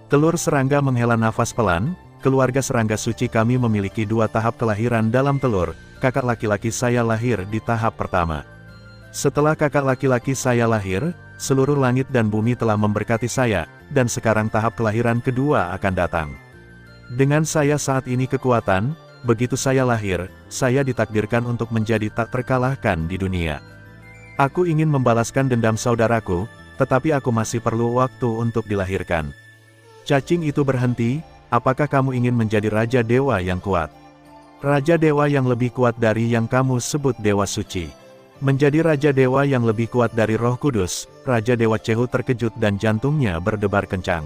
Telur serangga menghela nafas pelan. Keluarga serangga suci kami memiliki 2 tahap kelahiran dalam telur. Kakak laki-laki saya lahir di tahap pertama. Setelah kakak laki-laki saya lahir, seluruh langit dan bumi telah memberkati saya, dan sekarang tahap kelahiran kedua akan datang. Dengan saya saat ini kekuatan, begitu saya lahir, saya ditakdirkan untuk menjadi tak terkalahkan di dunia. Aku ingin membalaskan dendam saudaraku, tetapi aku masih perlu waktu untuk dilahirkan. Cacing itu berhenti. Apakah kamu ingin menjadi Raja Dewa yang kuat? Raja Dewa yang lebih kuat dari yang kamu sebut Dewa Suci. Menjadi Raja Dewa yang lebih kuat dari Roh Kudus, Raja Dewa Cehu terkejut dan jantungnya berdebar kencang.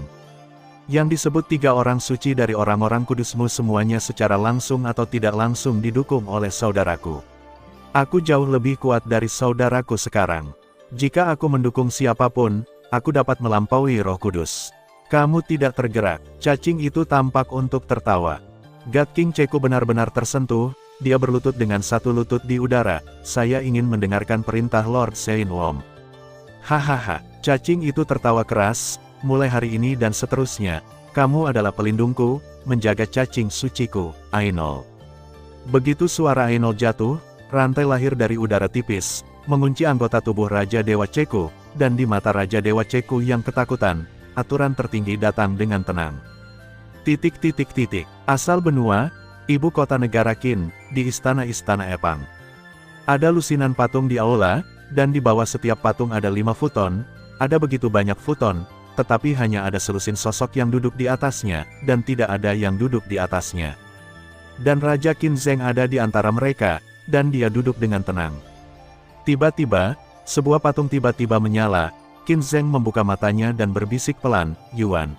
Yang disebut 3 orang suci dari orang-orang kudusmu semuanya secara langsung atau tidak langsung didukung oleh saudaraku. Aku jauh lebih kuat dari saudaraku sekarang. Jika aku mendukung siapapun, aku dapat melampaui Roh Kudus. Kamu tidak tergerak. Cacing itu tampak untuk tertawa. God King Ceko benar-benar tersentuh. Dia berlutut dengan satu lutut di udara. Saya ingin mendengarkan perintah Lord Sein Wom. Hahaha. Cacing itu tertawa keras. Mulai hari ini dan seterusnya, kamu adalah pelindungku, menjaga cacing suciku, Ainol. Begitu suara Ainol jatuh, rantai lahir dari udara tipis, mengunci anggota tubuh Raja Dewa Ceko, dan di mata Raja Dewa Ceko yang ketakutan, aturan tertinggi datang dengan tenang. Asal benua, ibu kota negara Qin, di istana-istana Epang. Ada lusinan patung di aula, dan di bawah setiap patung ada 5 futon, ada begitu banyak futon, tetapi hanya ada selusin sosok yang duduk di atasnya, dan tidak ada yang duduk di atasnya. Dan Raja Qin Zheng ada di antara mereka, dan dia duduk dengan tenang. Tiba-tiba, sebuah patung tiba-tiba menyala. Qin Zheng membuka matanya dan berbisik pelan, Yuan.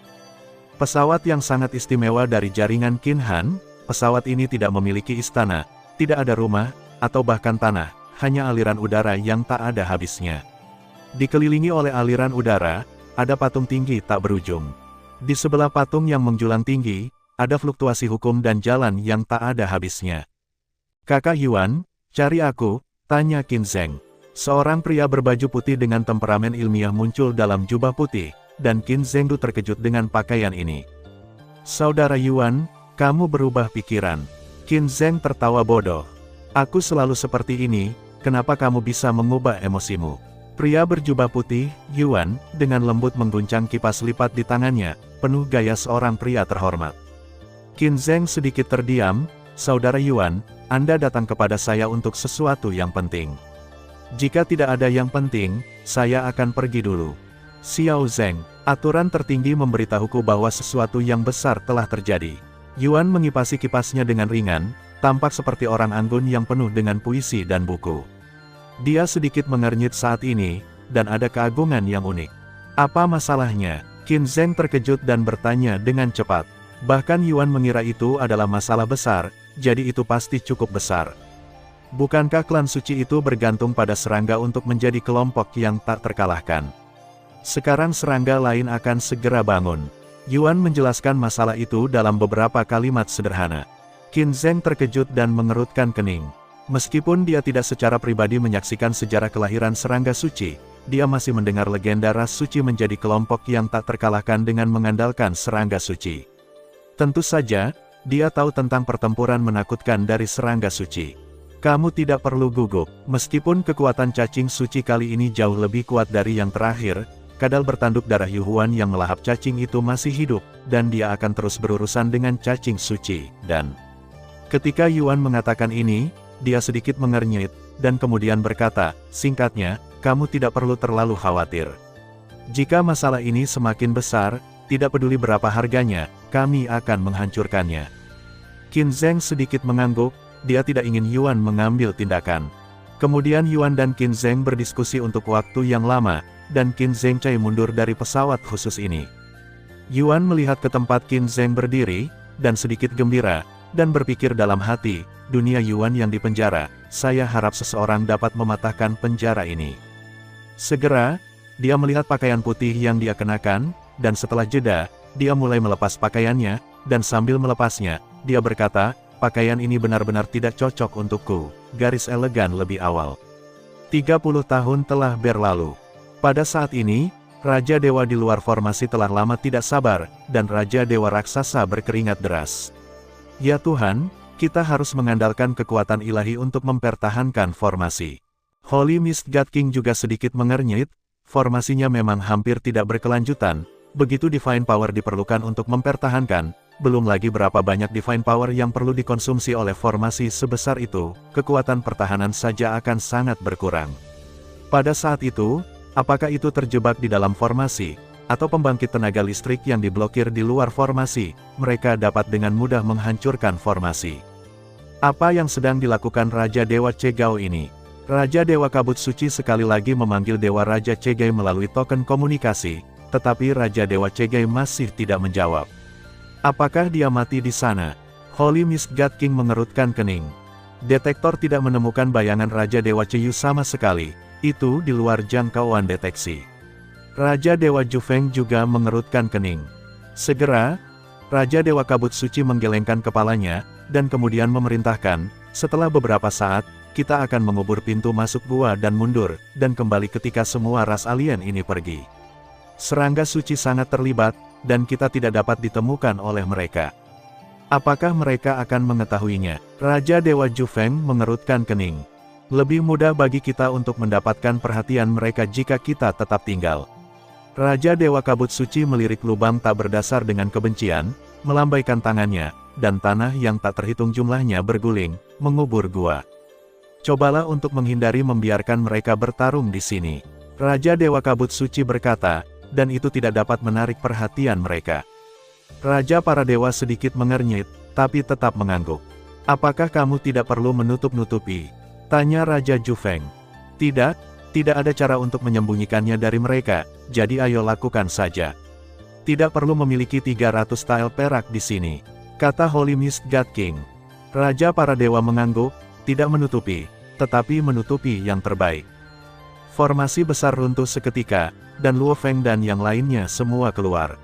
Pesawat yang sangat istimewa dari jaringan Qin Han, pesawat ini tidak memiliki istana, tidak ada rumah, atau bahkan tanah, hanya aliran udara yang tak ada habisnya. Dikelilingi oleh aliran udara, ada patung tinggi tak berujung. Di sebelah patung yang menjulang tinggi, ada fluktuasi hukum dan jalan yang tak ada habisnya. Kakak Yuan, cari aku, tanya Qin Zheng. Seorang pria berbaju putih dengan temperamen ilmiah muncul dalam jubah putih, dan Qin Zheng terkejut dengan pakaian ini. Saudara Yuan, kamu berubah pikiran. Qin Zheng tertawa bodoh. Aku selalu seperti ini, kenapa kamu bisa mengubah emosimu? Pria berjubah putih, Yuan, dengan lembut mengguncang kipas lipat di tangannya, penuh gaya seorang pria terhormat. Qin Zheng sedikit terdiam. Saudara Yuan, Anda datang kepada saya untuk sesuatu yang penting. Jika tidak ada yang penting, saya akan pergi dulu. Xiao Zheng, aturan tertinggi memberitahuku bahwa sesuatu yang besar telah terjadi. Yuan mengipasi kipasnya dengan ringan, tampak seperti orang anggun yang penuh dengan puisi dan buku. Dia sedikit mengernyit saat ini, dan ada keagungan yang unik. Apa masalahnya? Qin Zheng terkejut dan bertanya dengan cepat. Bahkan Yuan mengira itu adalah masalah besar, jadi itu pasti cukup besar. Bukankah klan suci itu bergantung pada serangga untuk menjadi kelompok yang tak terkalahkan? Sekarang serangga lain akan segera bangun. Yuan menjelaskan masalah itu dalam beberapa kalimat sederhana. Qin Zheng terkejut dan mengerutkan kening. Meskipun dia tidak secara pribadi menyaksikan sejarah kelahiran serangga suci, dia masih mendengar legenda ras suci menjadi kelompok yang tak terkalahkan dengan mengandalkan serangga suci. Tentu saja, dia tahu tentang pertempuran menakutkan dari serangga suci. Kamu tidak perlu gugup, meskipun kekuatan cacing suci kali ini jauh lebih kuat dari yang terakhir, kadal bertanduk darah Yuhuan yang melahap cacing itu masih hidup, dan dia akan terus berurusan dengan cacing suci, dan... Ketika Yuan mengatakan ini, dia sedikit mengernyit, dan kemudian berkata, singkatnya, kamu tidak perlu terlalu khawatir. Jika masalah ini semakin besar, tidak peduli berapa harganya, kami akan menghancurkannya. Qin Zheng sedikit mengangguk, dia tidak ingin Yuan mengambil tindakan. Kemudian Yuan dan Qin Zheng berdiskusi untuk waktu yang lama, dan Qin Zheng mundur dari pesawat khusus ini. Yuan melihat ke tempat Qin Zheng berdiri, dan sedikit gembira, dan berpikir dalam hati, dunia Yuan yang dipenjara, saya harap seseorang dapat mematahkan penjara ini. Segera, dia melihat pakaian putih yang dia kenakan, dan setelah jeda, dia mulai melepas pakaiannya, dan sambil melepasnya, dia berkata, pakaian ini benar-benar tidak cocok untukku, garis elegan lebih awal. 30 tahun telah berlalu. Pada saat ini, Raja Dewa di luar formasi telah lama tidak sabar, dan Raja Dewa Raksasa berkeringat deras. Ya Tuhan, kita harus mengandalkan kekuatan ilahi untuk mempertahankan formasi. Holy Mist God King juga sedikit mengernyit, formasinya memang hampir tidak berkelanjutan, begitu Divine Power diperlukan untuk mempertahankan, belum lagi berapa banyak Divine Power yang perlu dikonsumsi oleh formasi sebesar itu, kekuatan pertahanan saja akan sangat berkurang. Pada saat itu, apakah itu terjebak di dalam formasi, atau pembangkit tenaga listrik yang diblokir di luar formasi, mereka dapat dengan mudah menghancurkan formasi. Apa yang sedang dilakukan Raja Dewa Cegao ini? Raja Dewa Kabut Suci sekali lagi memanggil Dewa Raja Cegai melalui token komunikasi, tetapi Raja Dewa Cegai masih tidak menjawab. Apakah dia mati di sana? Holy Mist God King mengerutkan kening. Detektor tidak menemukan bayangan Raja Dewa Ceyu sama sekali, itu di luar jangkauan deteksi. Raja Dewa Jufeng juga mengerutkan kening. Segera, Raja Dewa Kabut Suci menggelengkan kepalanya, dan kemudian memerintahkan, setelah beberapa saat, kita akan mengubur pintu masuk gua dan mundur, dan kembali ketika semua ras alien ini pergi. Serangga suci sangat terlibat, dan kita tidak dapat ditemukan oleh mereka. Apakah mereka akan mengetahuinya? Raja Dewa Jufeng mengerutkan kening. Lebih mudah bagi kita untuk mendapatkan perhatian mereka jika kita tetap tinggal. Raja Dewa Kabut Suci melirik lubang tak berdasar dengan kebencian, melambaikan tangannya, dan tanah yang tak terhitung jumlahnya berguling, mengubur gua. Cobalah untuk menghindari membiarkan mereka bertarung di sini. Raja Dewa Kabut Suci berkata, dan itu tidak dapat menarik perhatian mereka. Raja para dewa sedikit mengernyit, tapi tetap mengangguk. Apakah kamu tidak perlu menutup-nutupi? Tanya Raja Jufeng. Tidak ada cara untuk menyembunyikannya dari mereka, jadi ayo lakukan saja. Tidak perlu memiliki 300 tile perak di sini, kata Holy Mist God King. Raja para dewa mengangguk, tidak menutupi, tetapi menutupi yang terbaik. Formasi besar runtuh seketika, dan Luo Feng dan yang lainnya semua keluar.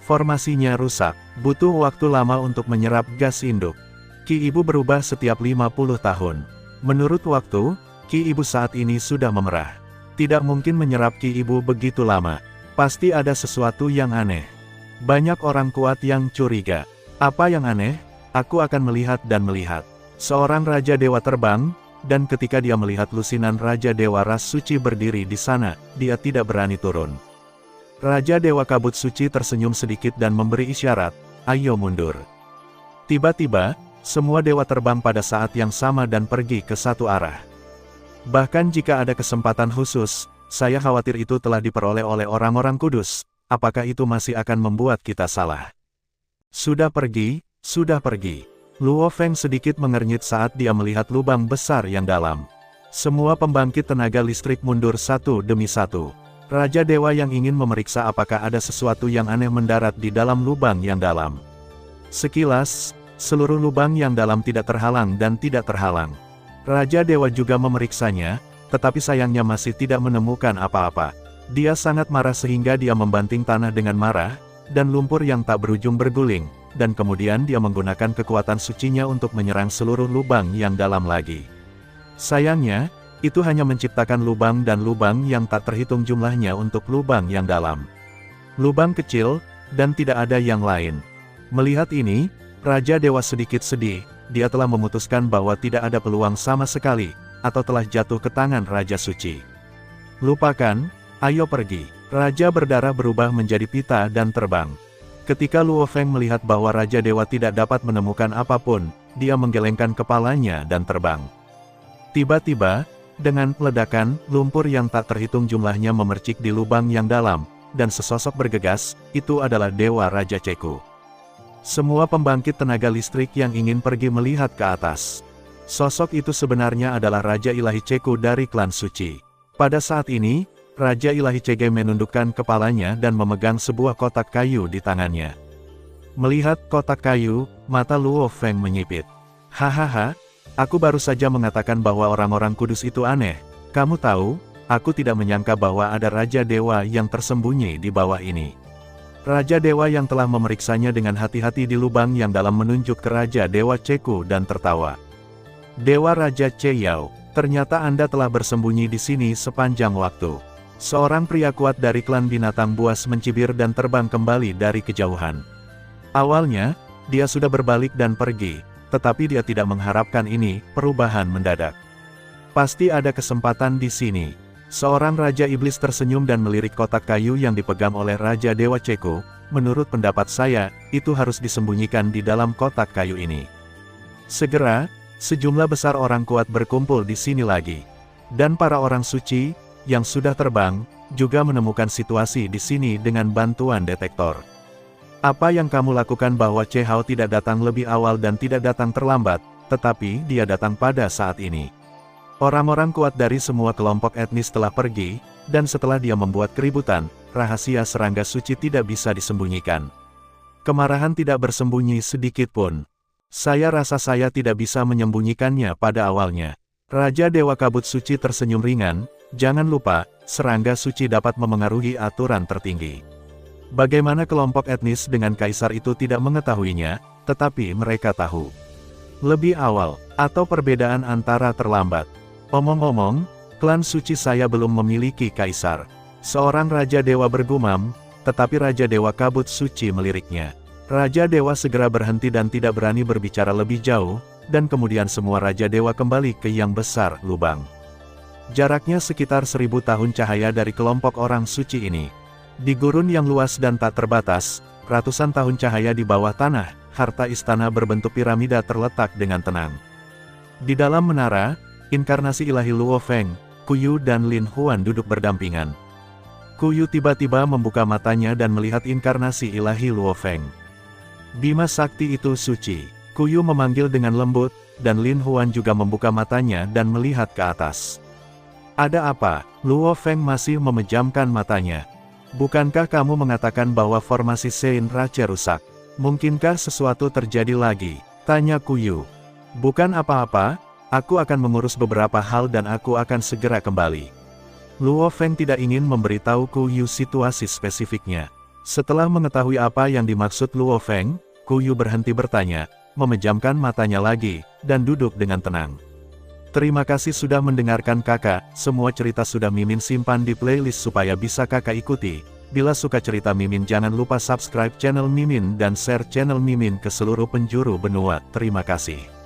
Formasinya rusak, butuh waktu lama untuk menyerap gas induk. Ki Ibu berubah setiap 50 tahun. Menurut waktu, Ki Ibu saat ini sudah memerah. Tidak mungkin menyerap Ki Ibu begitu lama. Pasti ada sesuatu yang aneh. Banyak orang kuat yang curiga. Apa yang aneh? Aku akan melihat dan melihat. Seorang Raja Dewa terbang, dan ketika dia melihat lusinan Raja Dewa Ras Suci berdiri di sana, dia tidak berani turun. Raja Dewa Kabut Suci tersenyum sedikit dan memberi isyarat, ayo mundur. Tiba-tiba, semua dewa terbang pada saat yang sama dan pergi ke satu arah. Bahkan jika ada kesempatan khusus, saya khawatir itu telah diperoleh oleh orang-orang kudus, apakah itu masih akan membuat kita salah? Sudah pergi, sudah pergi. Luo Feng sedikit mengernyit saat dia melihat lubang besar yang dalam. Semua pembangkit tenaga listrik mundur satu demi satu. Raja Dewa yang ingin memeriksa apakah ada sesuatu yang aneh mendarat di dalam lubang yang dalam. Sekilas, seluruh lubang yang dalam tidak terhalang dan tidak terhalang. Raja Dewa juga memeriksanya, tetapi sayangnya masih tidak menemukan apa-apa. Dia sangat marah sehingga dia membanting tanah dengan marah, dan lumpur yang tak berujung berguling. Dan kemudian dia menggunakan kekuatan sucinya untuk menyerang seluruh lubang yang dalam lagi. Sayangnya, itu hanya menciptakan lubang dan lubang yang tak terhitung jumlahnya untuk lubang yang dalam. Lubang kecil, dan tidak ada yang lain. Melihat ini, Raja Dewa sedikit sedih, dia telah memutuskan bahwa tidak ada peluang sama sekali, atau telah jatuh ke tangan Raja Suci. Lupakan, ayo pergi. Raja berdarah berubah menjadi pita dan terbang. Ketika Luo Feng melihat bahwa Raja Dewa tidak dapat menemukan apapun, dia menggelengkan kepalanya dan terbang. Tiba-tiba, dengan ledakan, lumpur yang tak terhitung jumlahnya memercik di lubang yang dalam, dan sesosok bergegas, itu adalah Dewa Raja Ceku. Semua pembangkit tenaga listrik yang ingin pergi melihat ke atas. Sosok itu sebenarnya adalah Raja Ilahi Ceku dari klan Suci. Pada saat ini, Raja Ilahi Cege menundukkan kepalanya dan memegang sebuah kotak kayu di tangannya. Melihat kotak kayu, mata Luo Feng menyipit. Hahaha, aku baru saja mengatakan bahwa orang-orang kudus itu aneh. Kamu tahu, aku tidak menyangka bahwa ada Raja Dewa yang tersembunyi di bawah ini. Raja Dewa yang telah memeriksanya dengan hati-hati di lubang yang dalam menunjuk ke Raja Dewa Ceku dan tertawa. Dewa Raja Ceyao, ternyata Anda telah bersembunyi di sini sepanjang waktu. Seorang pria kuat dari klan binatang buas mencibir dan terbang kembali dari kejauhan. Awalnya, dia sudah berbalik dan pergi, tetapi dia tidak mengharapkan ini, perubahan mendadak. Pasti ada kesempatan di sini. Seorang Raja Iblis tersenyum dan melirik kotak kayu yang dipegang oleh Raja Dewa Ceku. Menurut pendapat saya, itu harus disembunyikan di dalam kotak kayu ini. Segera, sejumlah besar orang kuat berkumpul di sini lagi. Dan para orang suci, yang sudah terbang, juga menemukan situasi di sini dengan bantuan detektor. Apa yang kamu lakukan bahwa Chehao tidak datang lebih awal dan tidak datang terlambat, tetapi dia datang pada saat ini. Orang-orang kuat dari semua kelompok etnis telah pergi, dan setelah dia membuat keributan, rahasia serangga suci tidak bisa disembunyikan. Kemarahan tidak bersembunyi sedikit pun. Saya rasa saya tidak bisa menyembunyikannya pada awalnya. Raja Dewa Kabut Suci tersenyum ringan, jangan lupa, serangga suci dapat memengaruhi aturan tertinggi. Bagaimana kelompok etnis dengan kaisar itu tidak mengetahuinya, tetapi mereka tahu. Lebih awal, atau perbedaan antara terlambat. Omong-omong, klan suci saya belum memiliki kaisar. Seorang Raja Dewa bergumam, tetapi Raja Dewa Kabut Suci meliriknya. Raja Dewa segera berhenti dan tidak berani berbicara lebih jauh, dan kemudian semua Raja Dewa kembali ke yang besar lubang. Jaraknya sekitar 1000 tahun cahaya dari kelompok orang suci ini. Di gurun yang luas dan tak terbatas, ratusan tahun cahaya di bawah tanah, harta istana berbentuk piramida terletak dengan tenang. Di dalam menara, inkarnasi ilahi Luo Feng, Kuyu dan Lin Huan duduk berdampingan. Kuyu tiba-tiba membuka matanya dan melihat inkarnasi ilahi Luo Feng. Bima sakti itu suci. Kuyu memanggil dengan lembut, dan Lin Huan juga membuka matanya dan melihat ke atas. Ada apa? Luo Feng masih memejamkan matanya. Bukankah kamu mengatakan bahwa formasi Sein Rache rusak? Mungkinkah sesuatu terjadi lagi? Tanya Kuyu. Bukan apa-apa, aku akan mengurus beberapa hal dan aku akan segera kembali. Luo Feng tidak ingin memberitahu Kuyu situasi spesifiknya. Setelah mengetahui apa yang dimaksud Luo Feng, Kuyu berhenti bertanya, memejamkan matanya lagi, dan duduk dengan tenang. Terima kasih sudah mendengarkan kakak, semua cerita sudah Mimin simpan di playlist supaya bisa kakak ikuti. Bila suka cerita Mimin jangan lupa subscribe channel Mimin dan share channel Mimin ke seluruh penjuru benua. Terima kasih.